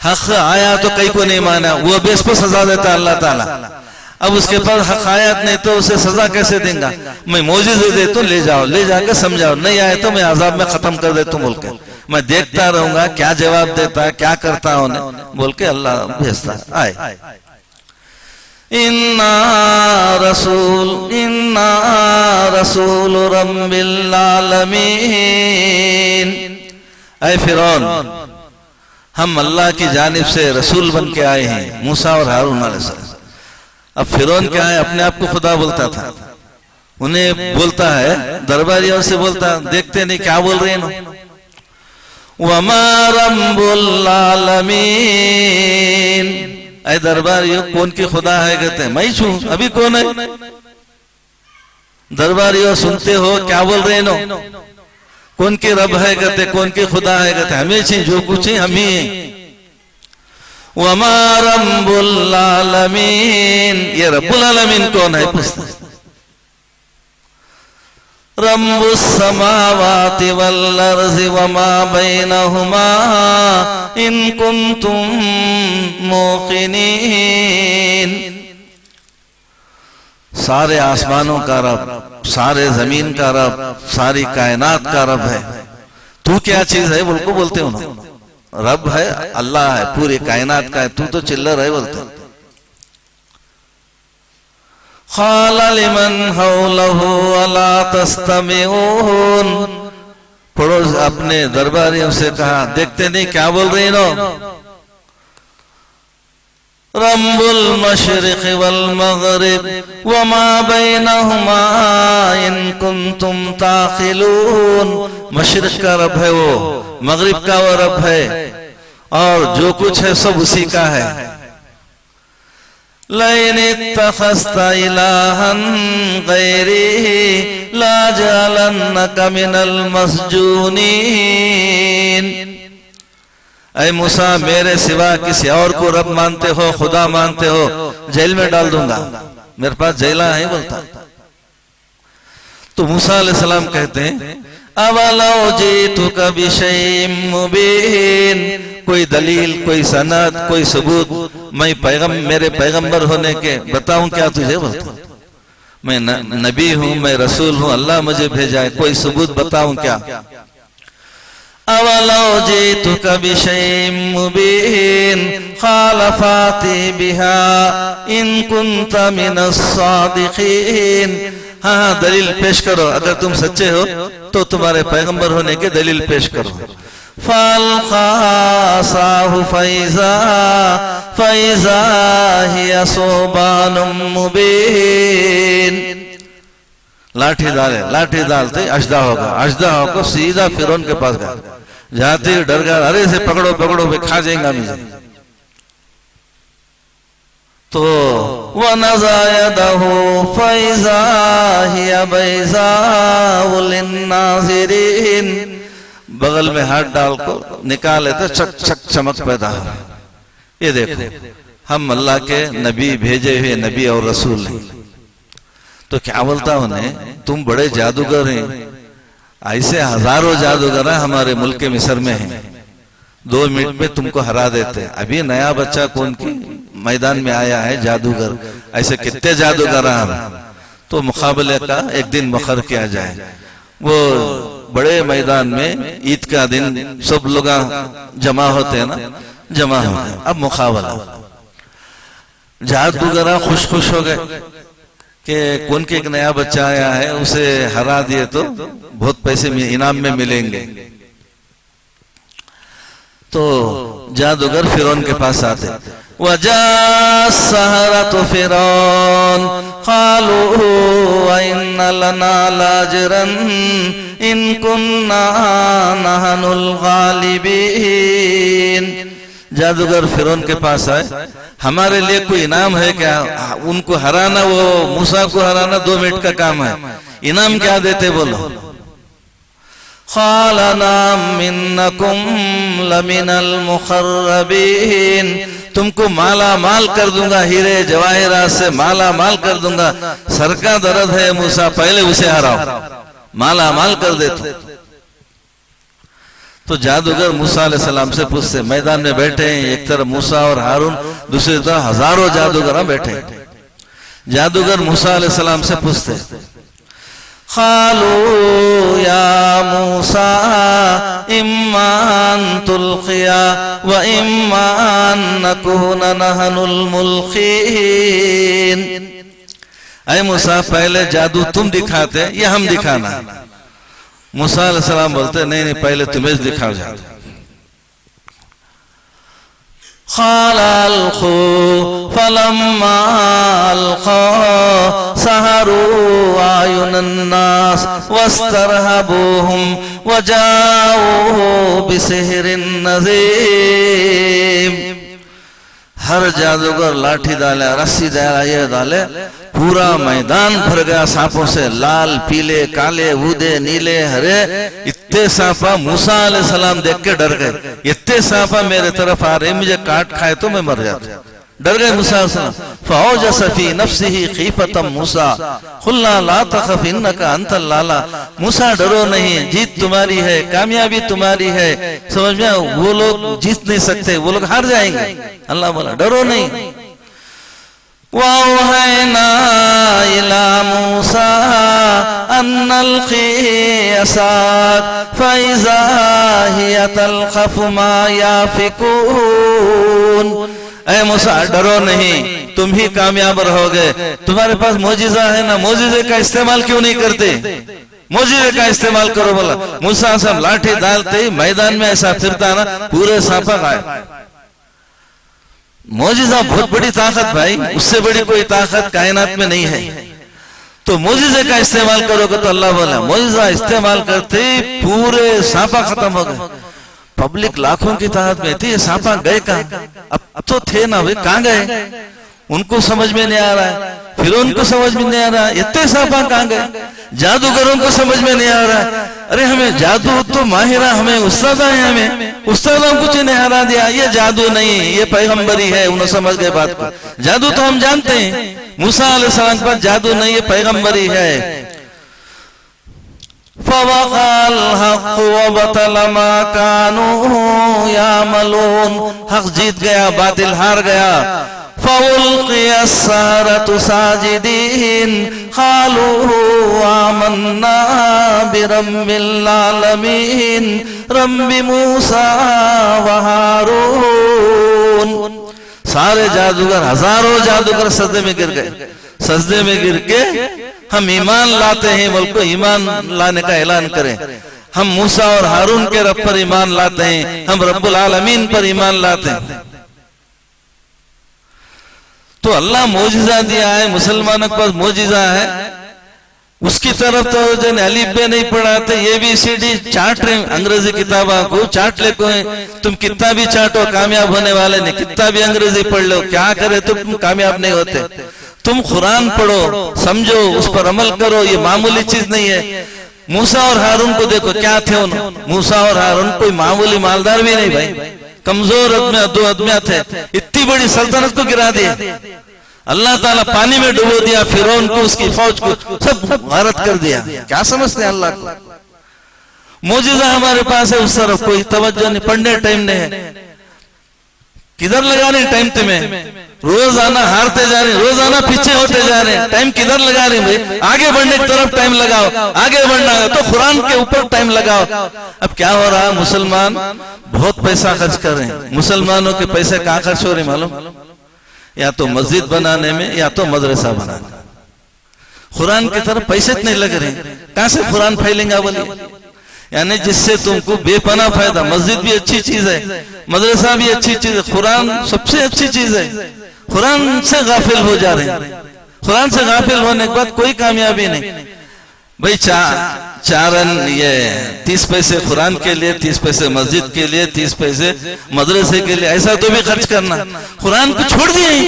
Speaker 2: हक आया तो कई को नहीं माना, वो बेस पर सजा देता अल्लाह ताला। अब उसके पास हक आयत नहीं तो उसे सजा कैसे देगा। मैं मोजिज़े दे तो ले जाओ, ले जाकर समझाओ, नहीं आए तो मैं अजाब में खत्म कर देता हूं बोल के, मैं देखता रहूंगा क्या जवाब देता है, क्या करता हूं बोल के अल्लाह भेजता आए। इन्ना रसूल रब्बिल आलमीन। ऐ फिरौन हम अल्लाह की जानिब से रसूल बन के आए हैं, मूसा और हारून अलैहिस्सलाम। अब फिरौन क्या है, अपने आप को खुदा बोलता था, उन्हें बोलता है दरबारियों से बोलता, देखते नहीं क्या बोल रहे हैं। वमा रब्बुल आलमीन। ऐ दरबारियों कौन की खुदा है, कहते हैं मैं छू, अभी कौन है। दरबारियों सुनते हो क्या बोल रहे हैं, कौन की रब है, कहते कौन की खुदा है, कहते हमें छी, जो कुछ है हम ही हैं। वमा रब्बुल आलमीन, ये रब्बुल आलमीन कौन है पूछते। रब्बुस समावाति वल अर्ज़ि वमा बैनहुमा इन कुंतुम मूक़िनीन। सारे आसमानों का रब, सारे जमीन का रब, सारी कायनात का रब है। तू क्या चीज है बोल को बोलते हो ना, रब है अल्लाह है, पूरी कायनात का है, तू तो चिल्लर है बोलते। क़ाल लिमन हौलहु अला तस्तमिऊन। पढ़ो अपने दरबारियों से कहा, देखते नहीं क्या बोल रही हो। रब्बुल मशरिक़ वल मग़रिब वमा बैनहुमा इन कुंतुम ताक़िलून। मशरिक़ का रब है वो, मग़रिब का वो रब है, और जो कुछ है सब उसी का है। लइन इत्तखज़्त इलाहन गैरी ला जअलन्नका मिनल मस्जूनीन। ऐ मूसा, मेरे सिवा किसी और को रब मानते हो, खुदा मानते हो, जेल में डाल दूंगा, मेरे पास जेला है बोलता। तो मूसा अलैहिस्सलाम कहते हैं अवलौ जीतुका बिशैइन मुबीन, कोई दलील, कोई सनद, कोई सबूत मैं मेरे पैगंबर होने के बताऊं क्या तुझे? बोलता मैं नबी हूं, मैं रसूल हूं, अल्लाह मुझे भेजा है, कोई सबूत बताऊं क्या? अवलौ जीतुका बिशैइन मुबीन क़ाल फ़ाति बिहा इन कुन्ता मिनस सादिक़ीन। हाँ, दलील पेश करो, अगर तुम सच्चे हो तो तुम्हारे पैगंबर होने के दलील पेश करो। फ़अल्क़ा असाहु फ़इज़ा हिया सुबानुम मुबीन। लाठी डाले, लाठी डालते अजदा होगा, अजदा होकर सीधा फिरौन के पास गया, जाते डर गया, अरे से पकड़ो पकड़ो, वे खा जाएंगा मुझे। तो वनज़ा यदहु फ़इज़ा हिया बैज़ाउ लिन्नाज़िरीन, बगल में हाथ डाल को निकाले तो चक चक चमक पैदा हो। ये देखो, हम अल्लाह के नबी, भेजे हुए नबी और रसूल हैं। तो क्या बोलता उन्हें, तुम बड़े जादूगर हैं, ऐसे हजारों जादूगर हमारे मुल्क के मिस्र में हैं, 2 मिनट में तुमको हरा देते। अभी नया बच्चा कौन की मैदान में आया है जादूगर, ऐसे कितने जादूगर हम। तो मुकाबले का एक दिन मुकर किया जाए, वो बड़े मैदान में ईद का दिन सब लोग जमा होते हैं ना, जमा होते हैं। अब मुकाबला, जादूगर खुश खुश हो गए कि कौन के एक नया बच्चा आया है, उसे हरा दिए तो बहुत पैसे इनाम में मिलेंगे। तो जादूगर फिरौन के पास आते, वजा सहरतु फिरौन क़ालू इन्ना लना लाजरन इन कुन्ना नहनुल गालिबीन। जादूगर फिरौन के पास आए, हमारे लिए कोई इनाम है क्या? उनको हराना, वो मूसा को हराना 2 मिनट का काम है, इनाम क्या देते बोलो? क़ाल नाम इन्नकुम लमिनल मुक़र्रबीन, तुमको माला माल कर दूंगा, हीरे जवाहिरात से माला माल कर दूंगा। सर का दर्द है मूसा, पहले उसे हराओ, माला माल कर देते। तो जादूगर मूसा अलैहिस्सलाम से पूछते, मैदान में बैठे हैं, एक तरफ मूसा और हारून, दूसरी तरफ हजारों जादूगर बैठे। जादूगर मूसा अलैहिस्सलाम से पूछते, क़ालू या मूसा इम्मा अन तुल्क़िया व इम्मा अन नकूना नहनुल मुल्क़ीन। ऐ मूसा, पहले जादू तुम दिखाते या हम दिखाना? मूसा अलैहिस्सलाम बोलते, नहीं नहीं, पहले तुम्हें दिखाओ जादू। क़ाल अल्क़ू फ़लम्मा अलक़ा सहरू आयुनन नास वस्तरहबूहुम वजाऊ बिसिहरिन नज़ीम। हर जादूगर लाठी डाले, रस्सी डाले, ये डाले, पूरा मैदान भर गया सांपों से, लाल पीले काले ऊदे नीले हरे। इतने सांपा मूसा अलैहिस्सलाम देख के डर गए, इतने सांपा मेरे तरफ आ रहे, मुझे काट खाए तो मैं मर जाता। डर गए मूसा अलैहिस्सलाम। फ़अौजस फ़ी नफ्सिही ख़ीफ़तम मूसा क़ुलना ला तख़फ़ इन्नका अंतल आला। मूसा, डरो नहीं, जीत तुम्हारी है, कामयाबी तुम्हारी है। समझ में? वो लोग जीत नहीं सकते, वो लोग हार जाएंगे। अल्लाह बोला, डरो नहीं। वअवहैना इला मूसा अन अलक़ी असाक फ़इज़ा हिया तल्क़फ़ु मा याफ़िकून। ऐ मूसा, डरो नहीं, तुम ही कामयाब रहोगे, तुम्हारे पास मौजिज़ा है ना, मौजिज़े का इस्तेमाल क्यों नहीं करते? मौजिज़े का इस्तेमाल करो। बोला मूसा सब लाठी डालते ही मैदान में ऐसा फिरता ना, पूरे सांपा गायब। मौजिज़ा बहुत बड़ी ताकत भाई, उससे बड़ी कोई ताकत कायनात में नहीं है। तो मौजिज़े का इस्तेमाल करोगे तो अल्लाह बोला, मौजिज़ा इस्तेमाल करते ही पूरे सांपा खत्म हो गए। पब्लिक लाखों की तादाद में थी, सांपा गए कहाँ? अब तो थे ना भाई, कहाँ गए? उनको समझ में नहीं आ रहा है, फिर उनको समझ में नहीं आ रहा है, इतने साफा कहाँ गए, जादूगरों को समझ में नहीं आ रहा है। अरे हमें जादू तो माहिरा, हमें उस्ताद है, हमें उस्ताद कुछ नहीं हरा दिया, ये जादू नहीं, ये पैगंबरी है। उन्होंने समझ गए बात को, जादू तो हम जानते हैं, मूसा अलैहिस्सलाम के पास जादू नहीं, ये पैगंबरी है। फवक़ल हक़ वबतल मा कानू यामलून, हक जीत गया, बातिल हार गया। फउल्क़िया अस्सारतु साजिदीन क़ालू आमन्ना बिरब्बिल आलमीन रब्बि मूसा व हारून। सारे जादूगर, हजारों जादूगर सजदे में गिर गए। सजदे में गिर के हम ईमान लाते हैं, बोल को ईमान लाने का ऐलान करें। हम मूसा और हारून के रब पर ईमान लाते हैं, हम रब्बुल आलमीन पर ईमान लाते हैं। तो अल्लाह मोजिजा दिया है, मुसलमानों के पास मोजिजा है, उसकी तरफ तो जन अलीफ बे नहीं पढ़ाते, ये भी सीडी चाट रहे अंग्रेजी किताबा को, चाट ले को तुम कितना भी चाटो कामयाब होने वाले नहीं, कितना भी अंग्रेजी पढ़ लो क्या करे तुम कामयाब नहीं होते। तुम कुरान पढ़ो, समझो, उस पर अमल करो, ये मामूली चीज नहीं है। मूसा और हारून को देखो क्या थे, मूसा और हारून कोई मामूली मालदार भी नहीं भाई, कमजोर दो आदमी थे, इतनी बड़ी सल्तनत को गिरा दिया। अल्लाह ताला पानी में डुबो दिया, फिरौन को, उसकी फौज को सब गारत कर दिया। क्या समझते हैं अल्लाह को? मोजिजा हमारे पास है, उस तरफ कोई तवज्जो नहीं, पढ़ने टाइम नहीं है। किधर लगा रहे टाइम तुम्हें? रोजाना हारते जा रहे, रोजाना पीछे होते जा रहे, टाइम किधर लगा रहे भाई? आगे बढ़ने की तरफ टाइम लगाओ, आगे बढ़ना है तो कुरान के ऊपर टाइम लगाओ। अब क्या हो रहा है, मुसलमान बहुत पैसा खर्च कर रहे हैं। मुसलमानों के पैसे कहाँ खर्च हो रहे मालूम? या तो मस्जिद बनाने में, या तो मदरसा बनाने में। कुरान की तरफ पैसे नहीं लग रहे, कहां से कुरान फैलेंगे बोलिए? यानी जिससे तुमको बेपना फायदा। मस्जिद भी अच्छी चीज है, मदरसा भी अच्छी चीज है, कुरान सबसे अच्छी चीज है। कुरान से गाफिल हो जा रहे हैं, कुरान से गाफिल होने के बाद कोई कामयाबी नहीं भाई। चारन ये 30 पैसे कुरान के लिए, 30 पैसे मस्जिद के लिए, 30 पैसे मदरसे के लिए, ऐसा तो भी खर्च करना। कुरान को छोड़ दिए।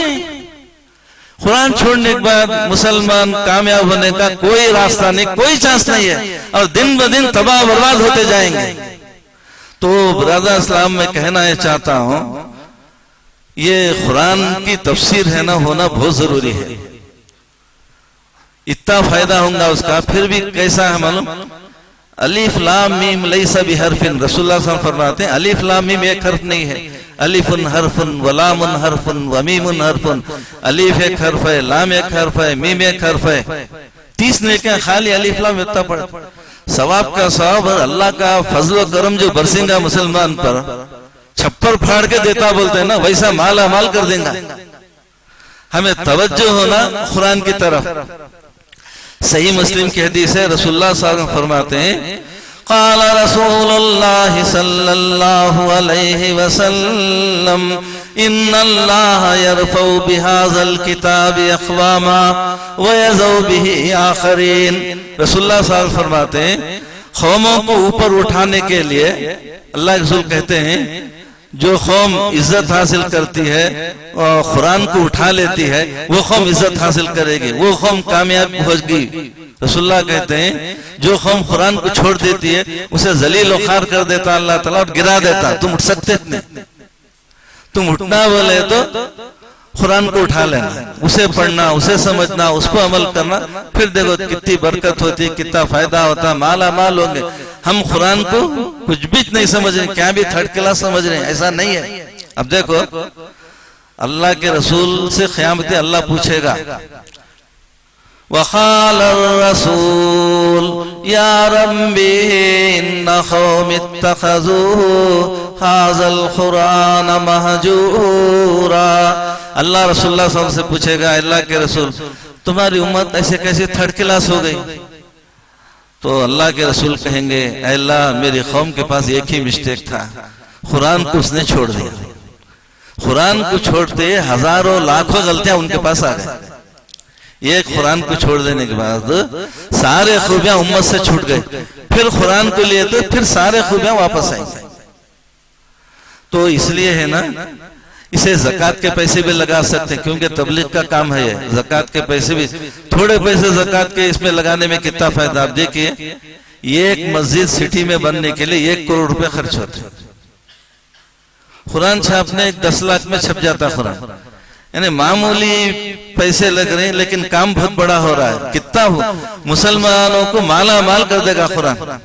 Speaker 2: कुरान छोड़ने के बाद मुसलमान कामयाब होने का कोई रास्ता नहीं, कोई चांस नहीं है, और दिन ब दिन तबाह बर्बाद होते जाएंगे। तो ब्रदर इस्लाम में कहना चाहता हूं, ये कुरान की तफसीर है ना होना बहुत जरूरी है। इतना फायदा होगा उसका। फिर भी कैसा है मालूम? अलिफ लाम मीम लैसा बिहरफिन, रसूलुल्लाह सल्लल्लाहु अलैहि वसल्लम फरमाते हैं अलिफ लाम मीम एक हर्फ नहीं है, अलिफुन हरफुन व लामुन हरफुन व मीमुन हरफुन। अलिफ एक हर्फ है, लाम एक हर्फ है, मीम एक हर्फ है। 30 नेकियां खाली अलिफ लाम इतना पढ़, सवाब का सवाब, अल्लाह का फजल करम जो बरसेगा मुसलमान पर, छप्पर फाड़ के देता बोलते हैं ना, वैसा माला माल कर देगा। हमें तवज्जो होना कुरान की तरफ। सही मुस्लिम की हदीस है, रसूलुल्लाह सल्लल्लाहु अलैहि वसल्लम फरमाते हैं, क़ाल रसूलुल्लाह सल्लल्लाहु अलैहि वसल्लम इन्नल्लाह यरफ़उ बिहाज़ल किताबि अक़वामा व यज़उ बिही आख़रीन। रसूलुल्लाह सल्लल्लाहु अलैहि वसल्लम फरमाते हैं, कौमों को ऊपर उठाने के लिए अल्लाह के रसूल कहते हैं, जो कौम इज्जत हासिल करती है और कुरान को उठा लेती है, वो कौम इज्जत हासिल करेगी, वो कौम कामयाब होगी। रसूलुल्लाह कहते हैं, जो कौम कुरान को छोड़ देती है उसे जलील और खार कर देता अल्लाह ताला और गिरा देता। तुम उठ सकते नहीं, तुम उठना बोले तो कुरान को उठा लेना, उसे पढ़ना, उसे समझना, उस पर अमल करना, फिर देखो कितनी बरकत होती, कितना फायदा होता, माला माल होंगे। हम कुरान को कुछ भी नहीं समझ रहे, क्या भी थर्ड क्लास समझ रहे हैं, ऐसा नहीं है। अब देखो अल्लाह के रसूल से क़यामत अल्लाह पूछेगा, वक़ाल रसूल या रब्बी इन्ना क़ौमी इत्तख़ज़ू हाज़ल कुरान महजूरा। अल्लाह रसूलुल्लाह सल्लल्लाहु अलैहि वसल्लम से पूछेगा, अल्लाह के रसूल तुम्हारी उम्मत ऐसे कैसे थर्ड क्लास हो गई? तो अल्लाह के रसूल कहेंगे, अल्लाह मेरी कौम के पास एक ही मिस्टेक था, कुरान को उसने छोड़ दिया। कुरान को छोड़ते हजारों लाखों गलतियां उनके पास आ गई। एक कुरान को छोड़ देने के बाद सारे खूबियां उम्मत से छूट गए, फिर कुरान को लिए तो फिर सारे खूबियां वापस आएंगे। तो इसलिए है ना, इसे ज़कात के पैसे भी लगा सकते हैं, क्योंकि तबलीग का काम है ये। ज़कात के पैसे भी, थोड़े पैसे ज़कात के इसमें लगाने में कितना फायदा। आप देखिए, ये एक मस्जिद सिटी में बनने के लिए 1 करोड़ रुपए खर्च होते हैं। कुरान छापने 10 लाख में छप जाता कुरान, यानी मामूली पैसे लग रहे हैं, लेकिन काम बहुत बड़ा हो रहा है। कितना मुसलमानों को माला माल कर देगा कुरान,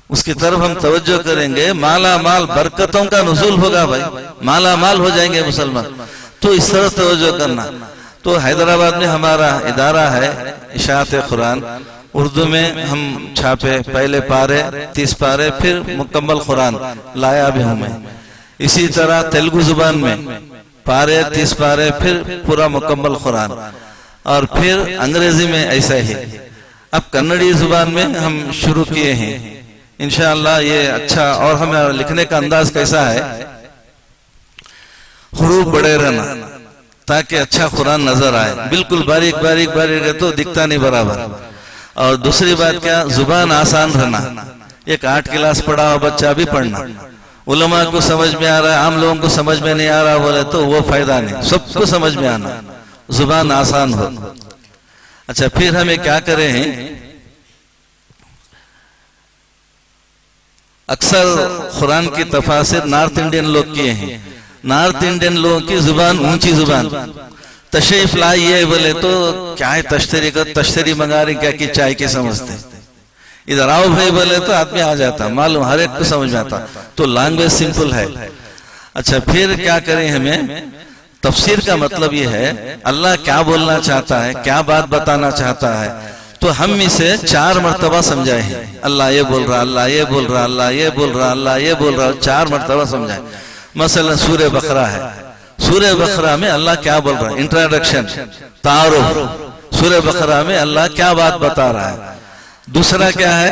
Speaker 2: उसकी तरफ हम तवज्जो करेंगे। माला माल बरकतों का नुज़ूल होगा भाई, माला माल हो जाएंगे मुसलमान। तो इस तरह तवज्जो करना। तो हैदराबाद में हमारा इदारा है इशाअत कुरान, उर्दू में हम छापे, पहले पारे 30 पारे, फिर मुकम्मल कुरान लाया भी हूं मैं। इसी तरह तेलुगु जुबान में पारे 30 पारे, फिर पूरा मुकम्मल कुरान, और फिर अंग्रेजी में ऐसा ही। अब कन्नड़ी जुबान में हम शुरू किए हैं इंशाअल्लाह। ये अच्छा, और हमें लिखने का अंदाज कैसा है, हुरूफ बड़े रहना ताकि अच्छा कुरान नजर आए। बिल्कुल बारीक बारीक बारीक तो दिखता नहीं बराबर। और दूसरी बात क्या, जुबान आसान रहना। एक 8 क्लास पढ़ा हुआ बच्चा भी पढ़ना, उलमा को समझ में आ रहा है, आम लोगों को समझ में नहीं आ रहा बोले तो वो फायदा नहीं। सबको समझ में आना, जुबान आसान हो। अच्छा, फिर हमें क्या करें हैं, अक्सर कुरान की तफासिर नॉर्थ इंडियन लोग किए हैं। नॉर्थ इंडियन लोगों की जुबान ऊंची जुबान, तशरीफ लाइए बोले तो क्या है तश्तरी का, तश्तरी मंगा रही क्या की चाय की समझते। इधर आओ भाई बोले तो आदमी आ जाता, मालूम हर एक को समझ में आता। तो लैंग्वेज सिंपल है। अच्छा, फिर क्या करें, हमें तफसीर का मतलब ये है अल्लाह क्या बोलना चाहता है, क्या बात बताना चाहता है। तो हम इसे 4 मरतबा समझाए हैं। अल्लाह ये बोल रहा, अल्लाह ये बोल रहा, अल्लाह ये बोल रहा, अल्लाह ये बोल रहा, 4 मरतबा समझाए। मसलन सूरह बकरा है, सूरह बकरा में अल्लाह क्या बोल रहा है, इंट्रोडक्शन, तारुफ। सूरह बकरा में अल्लाह क्या बात बता रहा है। दूसरा क्या है,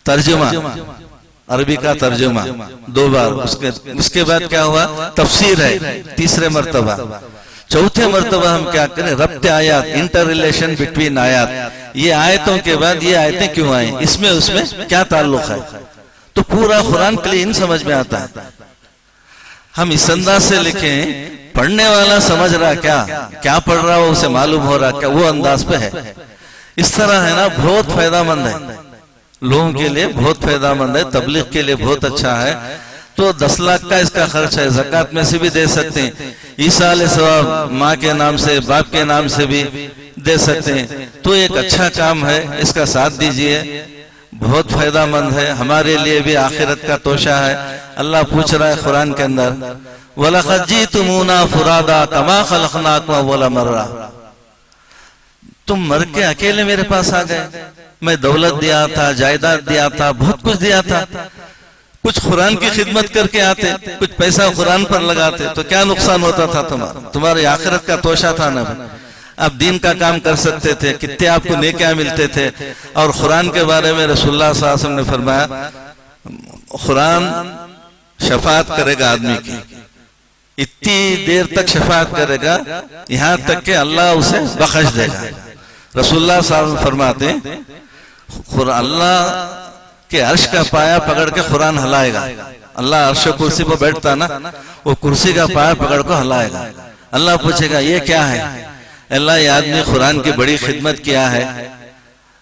Speaker 2: तर्जुमा, अरबी का तर्जुमा 2 बार। उसके बाद क्या हुआ, तफसीर है 3रे मरतबा। चौथे मरतबा हम क्या करें, रब्त आयात, इंटर रिलेशन बिटवीन आयात। ये आयतों के बाद ये आयतें क्यों आई, इसमें उसमें क्या ताल्लुक है। तो पूरा कुरान क्लीन समझ में आता है। हम इस अंदाज से लिखें, पढ़ने वाला समझ रहा क्या पढ़ रहा हो, उसे मालूम हो रहा क्या, वो अंदाज पे है। इस तरह है ना, बहुत फायदामंद है लोगों के लिए, बहुत फायदामंद है, तबलीग के लिए बहुत अच्छा है। तो 10 लाख का इसका खर्च है, ज़कात में से भी दे सकते हैं, ईसा अलैहिस्सलाम माँ के नाम से, बाप के नाम से भी दे सकते हैं। तो एक अच्छा काम है, इसका साथ दीजिए, बहुत फायदामंद है हमारे लिए भी, आखिरत का तोशा है। अल्लाह पूछ रहा है कुरान के अंदर, वलक़द जीतुमूना फुरादा कमा खलक़नाकुम अव्वल मर्रा। तुम मर के अकेले मेरे पास आ गए, मैं दौलत दिया था, जायदाद दिया था, बहुत कुछ दिया था, कुछ कुरान की खिदमत करके आते, कुछ पैसा कुरान पर लगाते तो क्या नुकसान होता था तुम्हारा, तुम्हारी आखिरत का तोशा था ना। आप दीन का काम कर सकते थे, कितने आपको नेकियां मिलते थे। और कुरान के बारे में रसूलुल्लाह सल्लल्लाहु अलैहि वसल्लम ने फरमाया, कुरान शफात करेगा आदमी की, इतनी देर तक शफात करेगा यहाँ तक कि अल्लाह उसे बख्श देगा। रसूलुल्लाह सल्लल्लाहु अलैहि वसल्लम फरमाते हैं, अल्लाह के अर्श का पाया पकड़ के कुरान हलाएगा। अल्लाह अर्श कुर्सी पर बैठता ना, वो कुर्सी का पाया पकड़ को हलाएगा। अल्लाह पूछेगा ये क्या है, अल्लाह ये आदमी कुरान की बड़ी खिदमत किया है,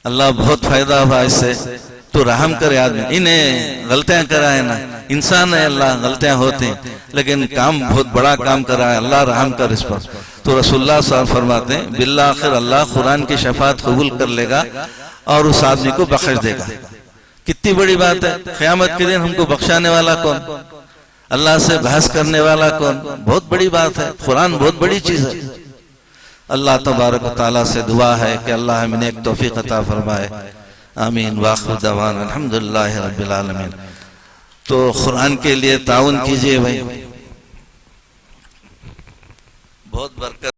Speaker 2: अल्लाह बहुत फायदा हुआ इससे, तो रहम करे आदमी। इन्हें गलतियां करा है ना, इंसान है, अल्लाह गलतियां होते हैं, लेकिन काम बहुत बड़ा काम करा है, अल्लाह रहम कर इस पर। तो रसूलुल्लाह साहब फरमाते हैं, बिल्ला आखिर अल्लाह कुरान की शफात कबूल कर लेगा और उस आदमी को बख्श देगा। कितनी बड़ी बात है, क़यामत के दिन हमको बख्शाने वाला कौन, अल्लाह से बहस करने वाला कौन, बहुत बड़ी बात है। कुरान बहुत बड़ी चीज है। अल्लाह तबारक व तआला से दुआ है कि अल्लाह हमें नेक तौफीक अता फरमाए। आमीन। वाखिर दवाना अल्हम्दुलिल्लाहि रब्बिल आलमीन। तो कुरान के लिए ताउन कीजिए भाई, बहुत बरकत।